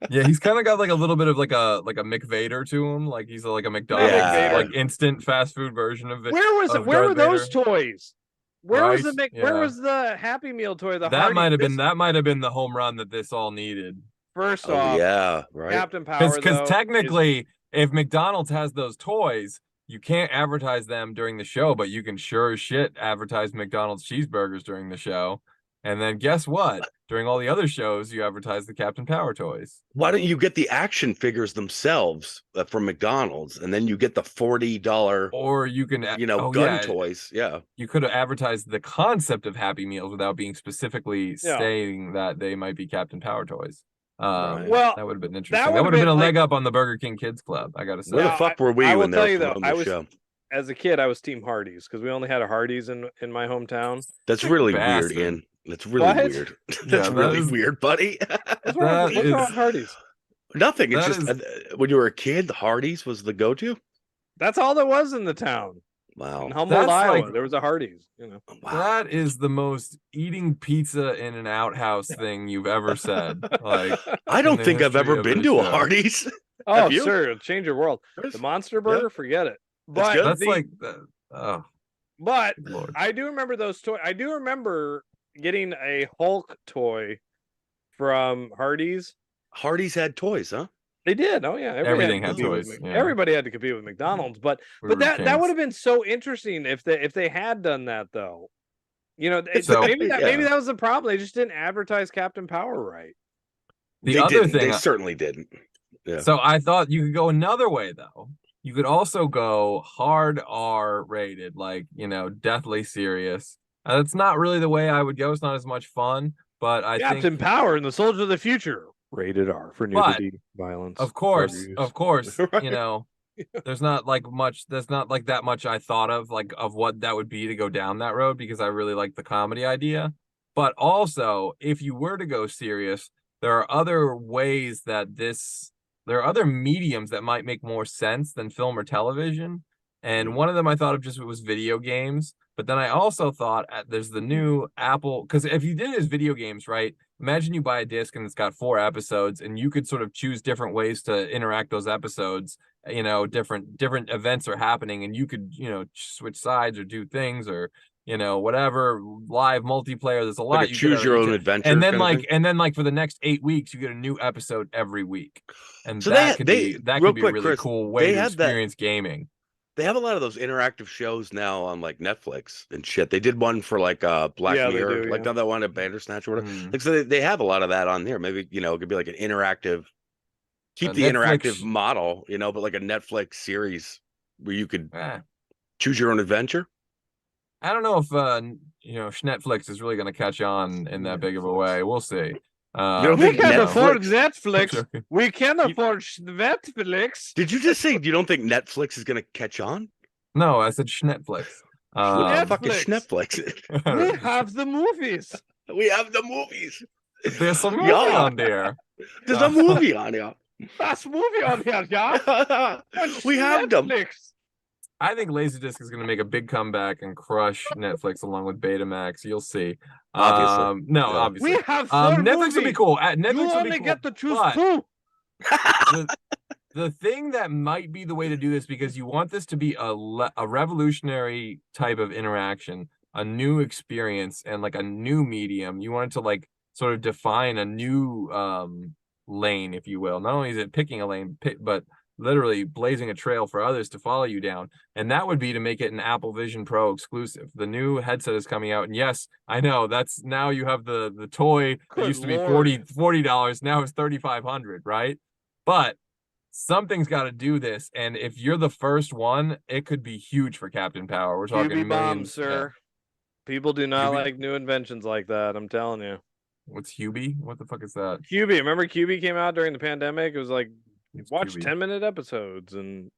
Yeah, he's kind of got like a little bit of like a Mick Vader to him. Like he's like a McDonald's Yeah. like instant fast food version of it. Where was it? of Where were Darth those toys? Where was the Right, Where yeah. was the Happy Meal toy? The That Hardy might have been biscuit? the home run that this all needed. First Oh off, yeah, right. Captain Power. Because though, technically, if McDonald's has those toys, you can't advertise them during the show, but you can sure as shit advertise McDonald's cheeseburgers during the show. And then guess what? During all the other shows, you advertise the Captain Power toys. Why don't you get the action figures themselves from McDonald's, and then you get the $40, Or you can, gun toys? Yeah. You could have advertised the concept of Happy Meals without being specifically Yeah. stating that they might be Captain Power toys. Right. Well, that would have been interesting. would That have would have been a been, leg up on the Burger King Kids Club, I gotta say. Where the Now, fuck were we I will when they tell were you, though, filming I the was- show? as a kid, I was Team Hardee's because we only had a Hardee's in my hometown. That's really bastard. weird, Ian. That's really What? weird. Yeah, That's that really is- weird, buddy. What's wrong That with Hardee's? Nothing. It's That just when you were a kid, the Hardee's was the go-to. That's all there was in the town. Wow. In Humboldt, That's Iowa, like- there was a Hardee's. Wow. That is the most eating pizza in an outhouse thing you've ever said. Like, I don't in the think I've history ever of been this to a show. Hardee's. Oh, Have you? sir, it'll change your world. Chris? The Monster Yeah. Burger, forget it. That's But good? That's the- like, oh, But Lord. I do remember those toys. I do remember getting a Hulk toy from Hardee's. Hardee's had toys, huh? They did. Oh yeah, Everything had compete with toys, Mc- yeah. Everybody had to compete with McDonald's, but We were that kings. would have been so interesting if they had done that though. So- maybe Yeah. that was the problem. They just didn't advertise Captain Power right. The They other didn't. thing, They certainly didn't. Yeah. so I thought you could go another way though. You could also go hard R rated, like, deathly serious. That's not really the way I would go. It's not as much fun, but I Captain think, Power and the Soldier of the Future. Rated R for But, nudity, violence. of course, drug use. Right. there's not like much. There's not like that much I thought of of what that would be to go down that road, because I really like the comedy idea. But also, if you were to go serious, there are other ways that there are other mediums that might make more sense than film or television. And one of them I thought of just was video games. But then I also thought there's the new Apple, because if you did it as video games, right? Imagine you buy a disc and it's got 4 episodes, and you could sort of choose different ways to interact those episodes. Different events are happening, and you could, switch sides or do things, or whatever, live multiplayer. There's a lot Like a you choose could your each- own adventure. and then kind of thing. for the next 8 weeks, you get a new episode every week, and So that could real be a quick, really Chris, cool way they to had that- experience gaming. They have a lot of those interactive shows now on like Netflix and shit. They did one for like Black Yeah, they Mirror, do, like yeah. now that one at Bandersnatch or whatever. Mm. Like so they have a lot of that on there. Maybe it could be like an interactive, keep the Netflix- interactive model, but like a Netflix series where you could Eh, choose your own adventure. I don't know if Netflix is really going to catch on in that big of a way. We'll see. don't We think can Netflix- afford Netflix. Joking. We can afford Netflix. Did you just say you don't think Netflix is going to catch on? No, I said Netflix. What the fuck is Netflix. Netflix? We have the movies. We have the movies. There's some movie Yeah. on there. There's a movie on here. That's movie on here, yeah. We have them. Netflix. I think Laserdisc is going to make a big comeback and crush Netflix along with Betamax. You'll see. Obviously. No, Yeah. obviously. We have 4 Netflix movies. would be cool. You Netflix would only be cool. get to choose but 2. the thing that might be the way to do this, because you want this to be a revolutionary type of interaction, a new experience, and like a new medium. You want it to like sort of define a new lane, if you will. Not only is it picking a lane, but literally blazing a trail for others to follow you down. And that would be to make it an Apple Vision Pro exclusive. The new headset is coming out, and yes, I know that's now you have the toy that Good used to be Lord. $40, now it's $3,500, right? But something's got to do this, and if you're the first one, it could be huge for Captain Power. We're talking QB millions. bombs, sir. People do not QB like new inventions like that. I'm telling you. What's Hubie? What the fuck is that? QB, remember QB came out during the pandemic? It was like What's watch QB? 10-minute episodes and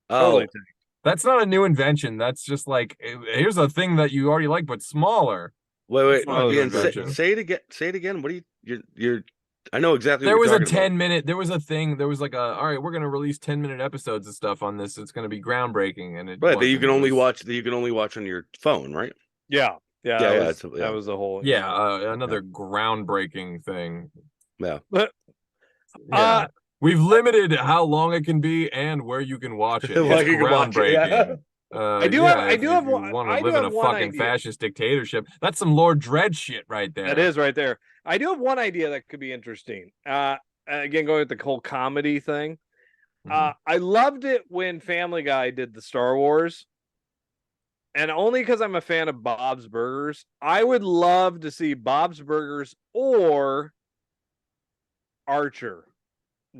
Oh, totally tanked. That's not a new invention. That's just like, here's a thing that you already like, but smaller. wait. not an Ian, say invention. it again. Say it again. What are you're I know exactly There what was you're a talking about. 10-minute, there was a thing, there was like all right, we're going to release 10-minute episodes of stuff on this. It's going to be groundbreaking. And it Right, that you wasn't. can It only was- watch on your phone, right? Yeah. Yeah, that yeah, was, yeah. that was the whole Yeah, another groundbreaking thing. Yeah. But Yeah. We've limited how long it can be and where you can watch it. Like It's you can watch it, yeah. groundbreaking. I do have- I if do you have one- want I to do live in a have one fucking idea. fascist dictatorship. That's some Lord Dread shit right there. That is right there. I do have one idea that could be interesting. Again, going with the whole comedy thing. Mhm. I loved it when Family Guy did the Star Wars. And only because I'm a fan of Bob's Burgers, I would love to see Bob's Burgers or Archer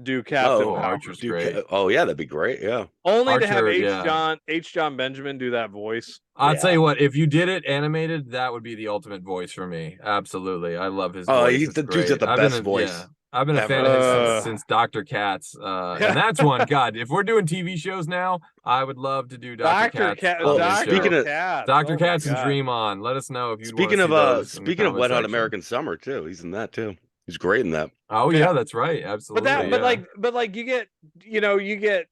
do Captain Oh, Power. Archer's great. Oh yeah, that'd be great. Yeah. Only to have Archer, yeah. H. John Benjamin do that voice. I'll Yeah. tell you what, if you did it animated, that would be the ultimate voice for me. Absolutely. I love his Oh, voice. he's It's the dude's got great. the I've been best a- voice yeah. I've been a fan ever. of his Uh. since Dr. Katz. And that's one. God, if we're doing TV shows now, I would love to do Dr. Katz. Cat. Well, on this Dr. show. speaking of- Katz. Dr. Oh my Katz and God. Dream On. Let us know if you Speaking of Wet Hot American Summer too, he's in that too. He's great in that. Oh yeah, that's right. Absolutely. But yeah. like you get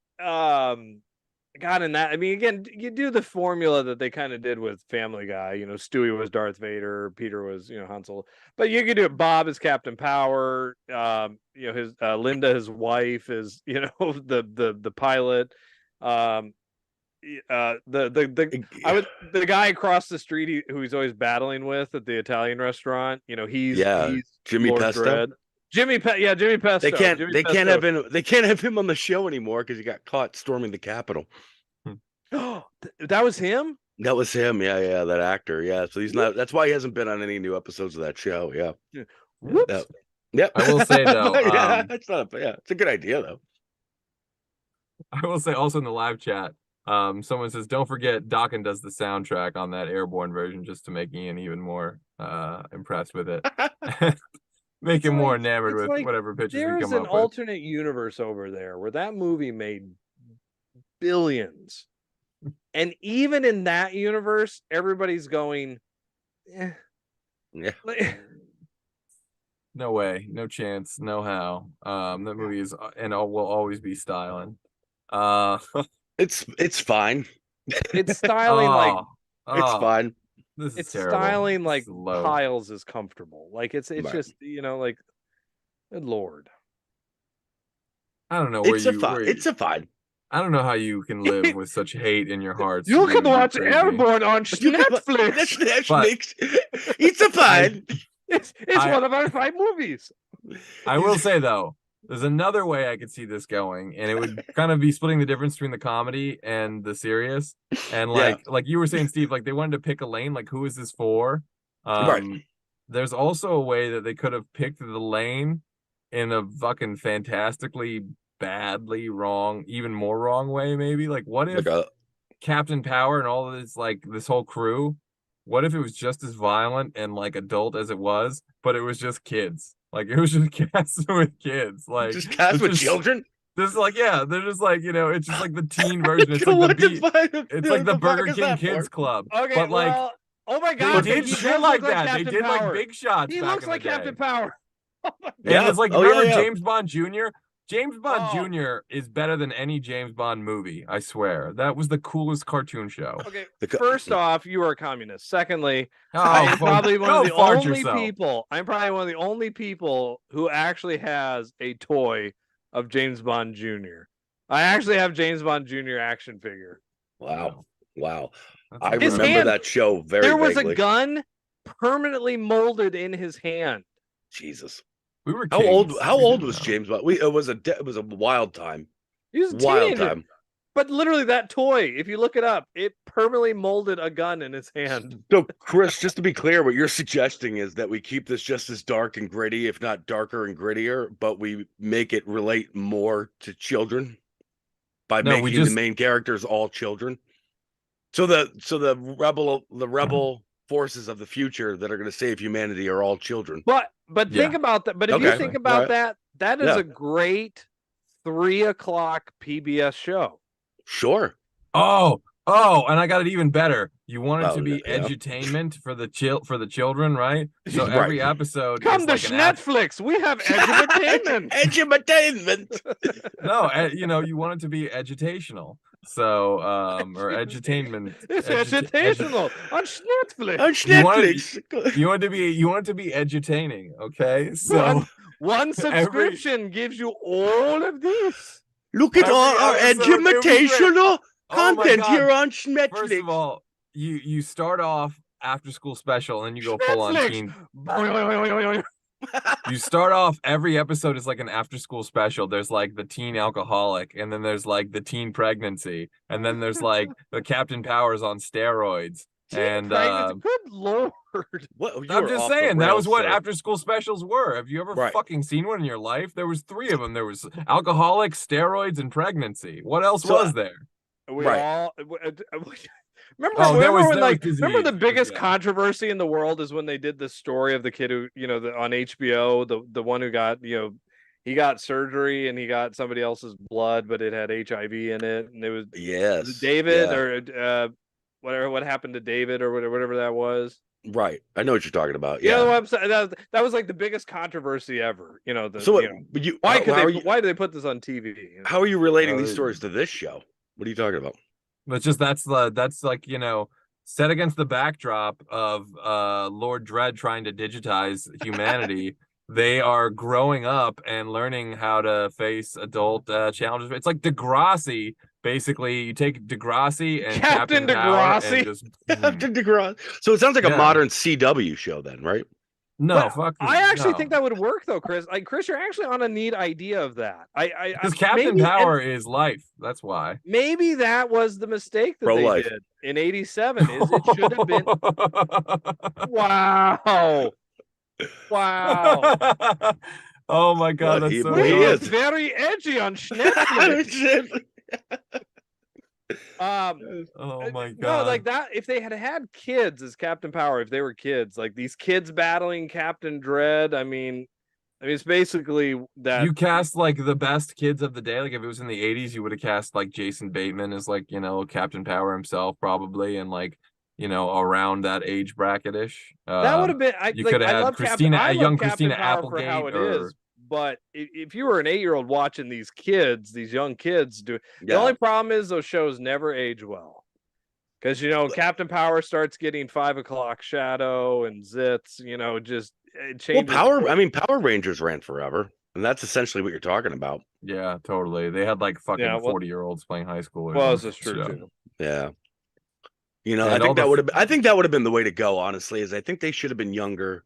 God, in that, I mean, again, you do the formula that they kind of did with Family Guy. You know, Stewie was Darth Vader, Peter was, Han Solo. But you could do it. Bob is Captain Power. His Linda, his wife, is the pilot. The guy across the street who he's always battling with at the Italian restaurant. He's Jimmy Lord Pesto. Dredd. Jimmy Pesto. They can't have him on the show anymore because he got caught storming the Capitol. That was him? That was him. Yeah, that actor. Yeah, so he's not. That's why he hasn't been on any new episodes of that show. Yeah. Whoops. Yeah. I will say though, it's a good idea though. I will say also in the live chat, someone says, "Don't forget, Dokken does the soundtrack on that Airborne version just to make Ian even more impressed with it." Make him more enamored with whatever pictures we come up with. There's an alternate universe over there where that movie made billions. And even in that universe, everybody's going, Yeah. No way, no chance, no how. That movie is and will always be styling. It's fine. It's styling it's fine. It's terrible. styling like Piles is comfortable. Like it's Right. just like, good Lord. I don't know It's a fine. I don't know how you can live with such hate in your hearts. You can watch Airborne on Netflix. It's a fine. It's one of our 5 movies. I will say though, there's another way I could see this going, and it would kind of be splitting the difference between the comedy and the serious. And like you were saying, Steve, like they wanted to pick a lane. Like, who is this for? Right. There's also a way that they could have picked the lane in a fucking fantastically badly wrong, even more wrong way. Maybe like, what if Captain Power and all of this, like this whole crew, what if it was just as violent and like adult as it was, but it was just kids? Like it was just cast with kids, like just cast with children. This like they're just like it's just like the teen version. It's like the Burger King Kids Club. Okay, but like oh my God, they did shit like that. They did like big shots. He looks like Captain Power. Yeah, it's like remember James Bond Jr. James Bond Jr. is better than any James Bond movie. I swear that was the coolest cartoon show. Okay, first off, you are a communist. Secondly, I'm probably one of the only people who actually has a toy of James Bond Jr. I actually have James Bond Jr. action figure. Wow. I remember that show very There was vaguely. A gun permanently molded in his hand. Jesus. We were how old was James Bond? It was a wild time. He was a teenager. But literally that toy, if you look it up, it permanently molded a gun in his hand. So, Chris, just to be clear, what you're suggesting is that we keep this just as dark and gritty, if not darker and grittier, but we make it relate more to children by making the main characters all children. So the rebel forces of the future that are going to save humanity are all children. But think about that. But if you think about that is a great 3:00 PBS show. Sure. Oh, and I got it even better. You want it to be edutainment for the children, right? So every episode come to Netflix. We have edutainment. Edutainment. No, you want it to be edutational. So or edutainment. It's edutational on Netflix. On Netflix. You want it to be edutaining, okay? So one subscription gives you all of this. Look at all our edutational content here on Netflix. First of all, you start off after school special and then you go full on teen. You start off every episode is like an after school special. There's like the teen alcoholic, and then there's like the teen pregnancy, and then there's like the Captain Powers on steroids. And good Lord. I'm just saying that was what after school specials were. Have you ever fucking seen one in your life? There was 3 of them. There was alcoholic, steroids, and pregnancy. What else was there? Remember the biggest controversy in the world is when they did the story of the kid who, on HBO, the one who got, he got surgery and he got somebody else's blood, but it had HIV in it. And it was David or what happened to David or whatever that was. Right. I know what you're talking about. Yeah. That was like the biggest controversy ever. Why do they put this on TV? How are you relating these stories to this show? What are you talking about? But just that's like, you know, set against the backdrop of Lord Dredd trying to digitize humanity. They are growing up and learning how to face adult challenges. It's like Degrassi. Basically, you take Degrassi and Captain Power and Degrassi. just Captain DeGrasse. So it sounds like a Yeah. modern CW show then, right? no, But fuck. I actually no. think that would work though, Chris. Like Chris, you're actually on a neat idea of that. Because Captain maybe, Power is life. That's why. maybe that was the mistake that Pro-life. they did in '87. Is it should have been? Wow, wow. Oh my god, What? that's so Well, We he good. looked is. very edgy on Netflix. Oh my god. No, like that. If they had kids as Captain Power, if they were kids, like these kids battling Captain Dread, I mean, it's basically that. You cast like the best kids of the day. Like if it was in the 80s, you would have cast like Jason Bateman as like, you know, Captain Power himself probably, and like, you know, around that age bracketish. That would have been. You could have had Christina, a young Christina Power for how Applegate, it or is. But if you were an 8-year-old watching these kids, these young kids do, the Yeah. only problem is those shows never age well. Because you know, Captain Power starts getting 5 o'clock shadow and zits, you know, just it Well, changes. Power Rangers ran forever, and that's essentially what you're talking about. yeah, totally. They had like fucking Yeah, well- 40-year-olds playing high schoolers. Well, on this is that true show. too. Yeah. You know, And I think all the that would have been, I think that would have been the way to go, honestly, is I think they should have been younger,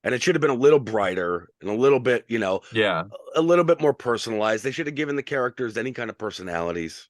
and it should have been a little brighter and a little bit, you know, Yeah. a little bit more personalized. They should have given the characters any kind of personalities.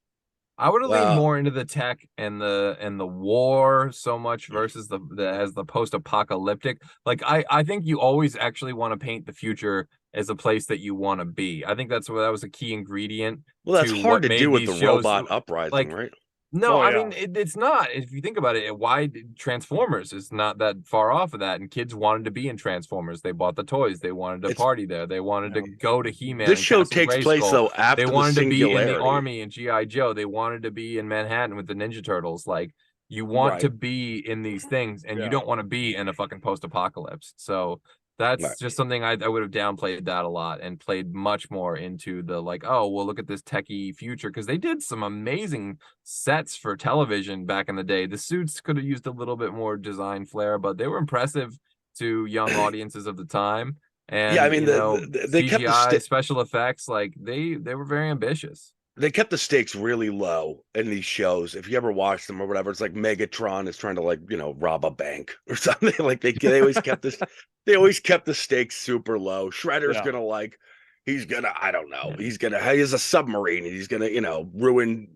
I would have leaned Wow. more into the tech and the war so much versus the post-apocalyptic. Like I think you always actually want to paint the future as a place that you want to be. I think that was a key ingredient. Well, that's to hard what to made do with these the shows, robot uprising, like, right? No, Oh, I yeah. mean it's not. If you think about it, why Transformers is not that far off of that, and kids wanted to be in Transformers. They bought the toys. They wanted to party there. They wanted to go to He-Man. This and show Castle takes place Grayskull. though after They the wanted to be in the singularity. army in G.I. Joe. They wanted to be in Manhattan with the Ninja Turtles. Like, you want to be in these things, and you don't want to be in a fucking post-apocalypse. So that's just something I would have downplayed that a lot and played much more into the like, oh, well, look at this techie future, because they did some amazing sets for television back in the day. The suits could have used a little bit more design flair, but they were impressive to young audiences of the time. And Yeah, I mean, CGI, they kept the special effects, like they were very ambitious. they kept the stakes really low in these shows. If you ever watch them or whatever, it's like Megatron is trying to, like, you know, rob a bank or something. Like they always kept this, they always kept the stakes super low. Shredder's gonna, like, he's gonna, I don't know, he has a submarine and he's gonna, you know, ruin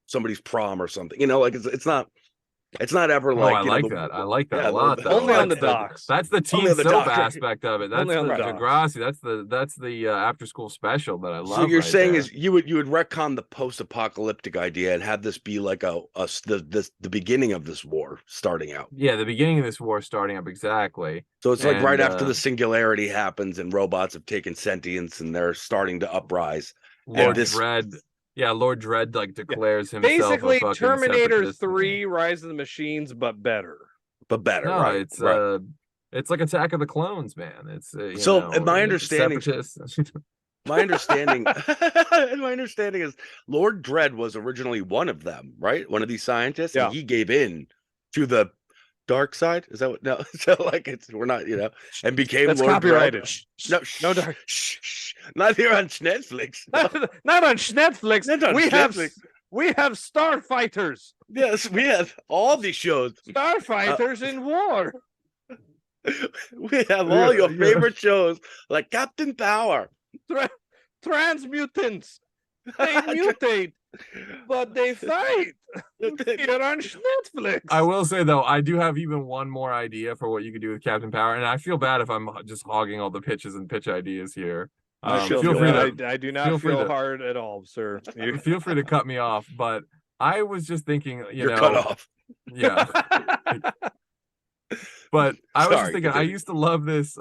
somebody's prom or something. You know, like it's not ever like. I like that. I like that a lot. Though. Only on the That's docks. That's the teen soap aspect of it. That's Only on the the docks. Degrassi. That's the after school special that I love. So you're right saying there. is you would retcon the post-apocalyptic idea and have this be like the beginning of this war starting out. Yeah, the beginning of this war starting up, exactly. So it's like right after the singularity happens and robots have taken sentience and they're starting to uprise. Lord Dredd. Yeah, Lord Dredd like declares himself basically a fucking Terminator separatist. 3, Rise of the Machines, but better. But better, No, right? it's like Attack of the Clones, man. It's so my understanding. My understanding, my understanding is Lord Dredd was originally one of them, right? One of these scientists, and he gave in to the dark side. Is that what? No, so like we're not, you know, and became That's Lord copyrighted. Dredd. No dark. Not here on Netflix. Not on Netflix. Not on Netflix. We have Starfighters. Yes, we have all these shows. Starfighters in war. We have all your favorite shows, like Captain Power. Transmutants. They mutate, but they fight. Here on Netflix. I will say though, I do have even one more idea for what you could do with Captain Power, and I feel bad if I'm just hogging all the pitches and pitch ideas here. I do not feel hard at all, sir. Feel free to cut me off, but I was just thinking, You're cut off. Yeah. But I was just thinking, continue. I used to love this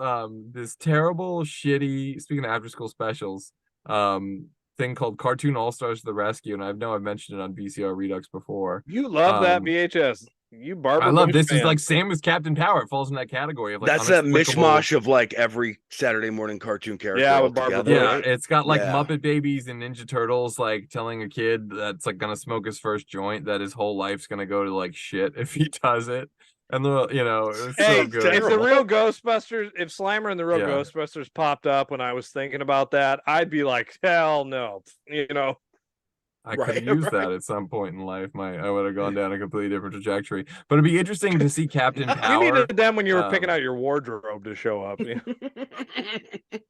this terrible, shitty, speaking of after school specials, thing called Cartoon All Stars: The Rescue, and I know I've mentioned it on VCR Redux before. You love that VHS. You Barbara I love Bush this. Is fan. like same as Captain Power. It falls in that category of like That's that inexplicable- mishmash of like every Saturday morning cartoon character Yeah, all with Barbara together. Yeah, Bush. it's got like Yeah. Muppet Babies and Ninja Turtles, like telling a kid that's like gonna smoke his first joint that his whole life's gonna go to like shit if he does it. And the it was Hey, so good. if the real Ghostbusters, if Slimer and the real Yeah. Ghostbusters popped up when I was thinking about that, I'd be like, hell no. I could have Right, used that right. at some point in life. I would have gone down a completely different trajectory. But it'd be interesting to see Captain You Power. needed them when you were picking um, out your wardrobe to show up.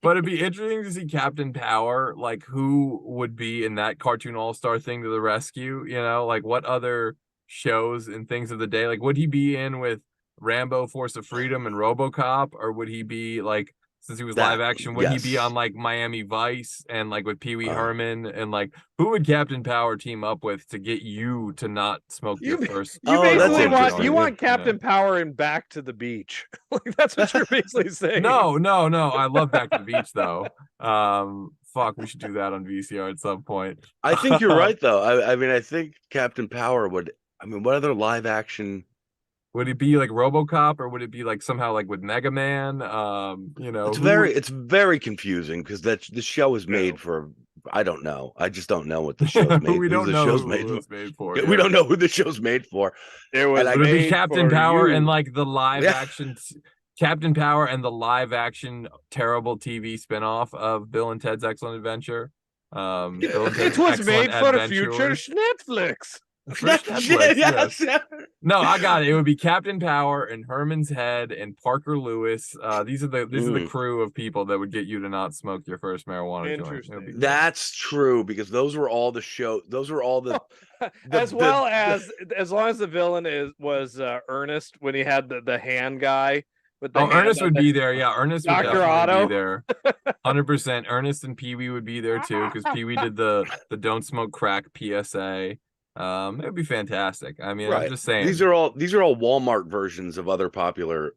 But it'd be interesting to see Captain Power, like who would be in that cartoon all-star thing to the rescue, like what other shows and things of the day, like would he be in with Rambo Force of Freedom and RoboCop, or would he be like, since he was live action, would he be yes. on like Miami Vice and like with Pee Wee Uh. Herman, and like who would Captain Power team up with to get you to not smoke your first? You Oh, basically that's want interesting. want Captain Power in Back to the Beach. Like that's what you're basically saying. No. I love Back to the Beach though. Fuck, we should do that on VCR at some point. I think you're right though. I mean, I think Captain Power would. I mean, what other live action? Would it be like RoboCop, or would it be like somehow like with Mega Man? It's very confusing because the show is made for. I don't know. I just don't know what the show's made. We don't know show's who made it's made for. We don't know who the show's made for. It was. Would it be Captain Power and like the live Yeah. action Captain Power and the live action terrible TV spinoff of Bill and Ted's Excellent Adventure? Bill and Ted's It was Excellent made for the Adventures. future Netflix. For Netflix, yes. No, I got it. It would be Captain Power and Herman's Head and Parker Lewis. These are the crew of people that would get you to not smoke your first marijuana joint. Interesting. That's true because those were all the show. Those were all the as long as the villain was Ernest when he had the hand guy. With the Ernest would be there. Yeah, Ernest would Dr. definitely Otto. be there. 100%. Ernest and Pee Wee would be there too, because Pee Wee did the don't smoke crack PSA. It would be fantastic. I mean, I'm just saying. These are all Walmart versions of other popular,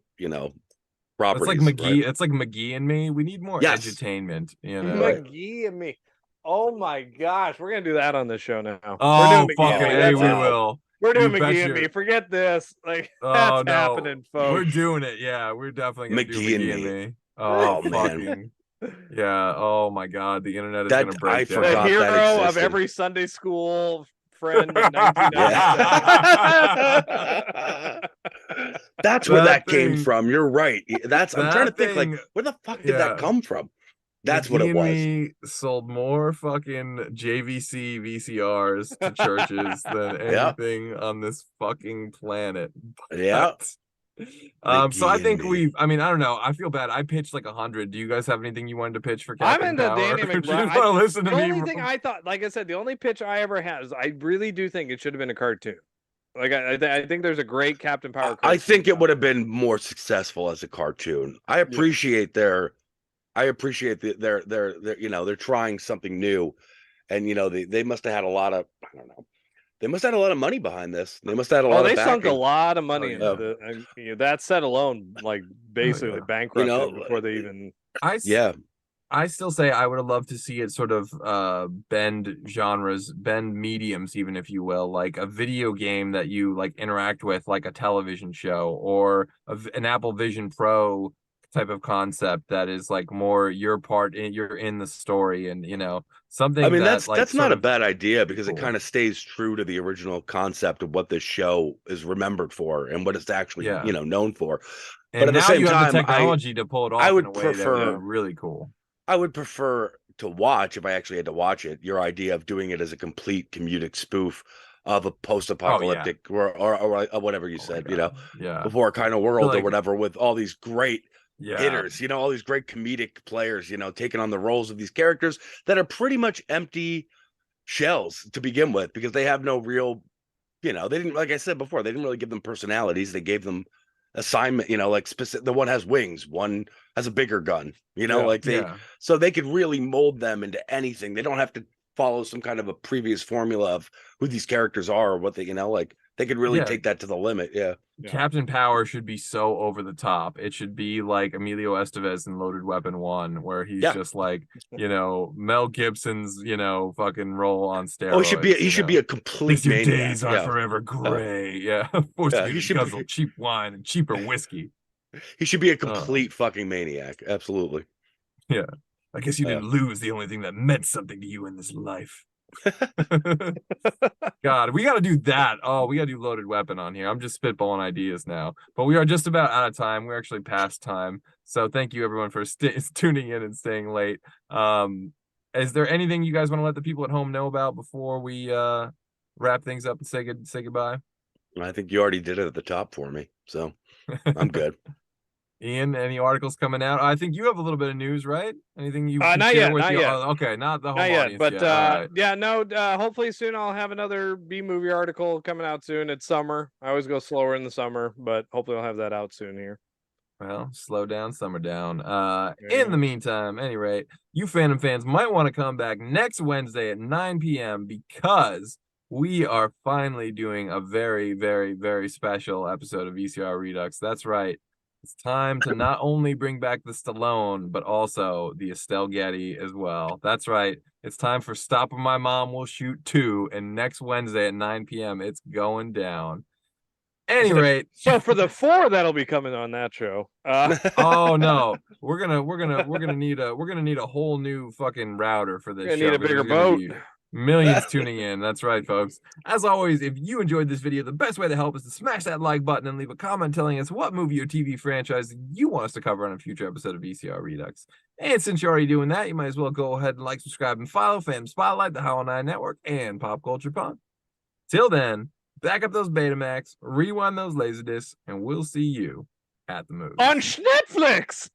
properties. It's like McGee. Right? It's like McGee and Me. We need more edutainment. McGee and Me. Oh my gosh, we're gonna do that on the show now. Oh fucking hey, we will. We're doing McGee and Me. Forget this. Like that's happening, folks. We're doing it. Yeah, we're definitely gonna do McGee and Me. Oh man. Yeah. Oh my God, the internet is gonna break down. The hero of every Sunday school friend in 1997. That's where that came from. You're right. I'm trying to think like where the fuck did that come from? That's what it was. Me sold more fucking JVC VCRs to churches than anything on this fucking planet. Yeah. So I think I don't know. I feel bad. I pitched like 100. Do you guys have anything you wanted to pitch for Captain Power? I'm into Danny McBride. The only thing I thought, like I said, the only pitch I ever had is I really do think it should have been a cartoon. Like I think there's a great Captain Power cartoon. I think it would have been more successful as a cartoon. I appreciate they're trying something new, and they must have had a lot of They must have had a lot of money behind this. They must have had a lot of backing. Sunk a lot of money into that set alone, like basically bankrupted before they even. I still say I would have loved to see it sort of bend genres, bend mediums, even if you will, like a video game that you like interact with, like a television show, or an Apple Vision Pro type of concept that is like more you're in the story, and something. I mean, that's not a bad idea because it kind of stays true to the original concept of what this show is remembered for and what it's actually known for. And but at now the same you have time, the technology to pull it off. I would in a way prefer that would be really cool. I would prefer to watch, if I actually had to watch it, your idea of doing it as a complete comedic spoof of a post-apocalyptic or whatever you said, before a kind of world or whatever, with all these great hitters, all these great comedic players, taking on the roles of these characters that are pretty much empty shells to begin with, because they have no real, they didn't, like I said before, they didn't really give them personalities. They gave them assignment, like specific. The one has wings, one has a bigger gun, so they could really mold them into anything. They don't have to follow some kind of a previous formula of who these characters are or what they, They could really Yeah. take that to the limit. Yeah. Captain Power should be so over the top. It should be like Emilio Estevez in Loaded Weapon 1, where he's just like, Mel Gibson's, fucking role on steroids. Oh, he should be a complete your maniac. days are forever gray. Yeah. Forced you to guzzle cheap wine and cheaper whiskey. He should be a complete fucking maniac. Absolutely. Yeah. I guess you didn't lose the only thing that meant something to you in this life. God, we got to do that. Oh, we got to do Loaded Weapon on here. I'm just spitballing ideas now, but we are just about out of time. We're actually past time. So thank you everyone for tuning in and staying late. Is there anything you guys want to let the people at home know about before we wrap things up and say goodbye? I think you already did it at the top for me, so I'm good. Ian, any articles coming out? I think you have a little bit of news, right? Anything you can not share yet, with not you? yet. Okay, not the whole Not audience yet, but right. hopefully soon I'll have another B movie article coming out soon. It's summer. I always go slower in the summer, but hopefully I'll have that out soon here. Well, slow down, summer down. In the meantime, at any rate, you Fandom fans might want to come back next Wednesday at 9 p.m. because we are finally doing a very, very, very special episode of VCR Redux. That's right. It's time to not only bring back the Stallone, but also the Estelle Getty as well. That's right. It's time for Stop or My Mom Will Shoot 2, and next Wednesday at 9 p.m. it's going down. Any rate, so for the 4 that'll be coming on that show. Oh no, we're gonna need a whole new fucking router for this show. Need a bigger boat. Millions tuning in. That's right, folks. As always, if you enjoyed this video, the best way to help is to smash that like button and leave a comment telling us what movie or TV franchise you want us to cover on a future episode of VCR Redux. And since you're already doing that, you might as well go ahead and like, subscribe, and follow Fandom Spotlight, the Howl 9 Network, and Pop Culture Punk. Till then, back up those Betamax, rewind those Laserdiscs, and we'll see you at the movies. On Netflix!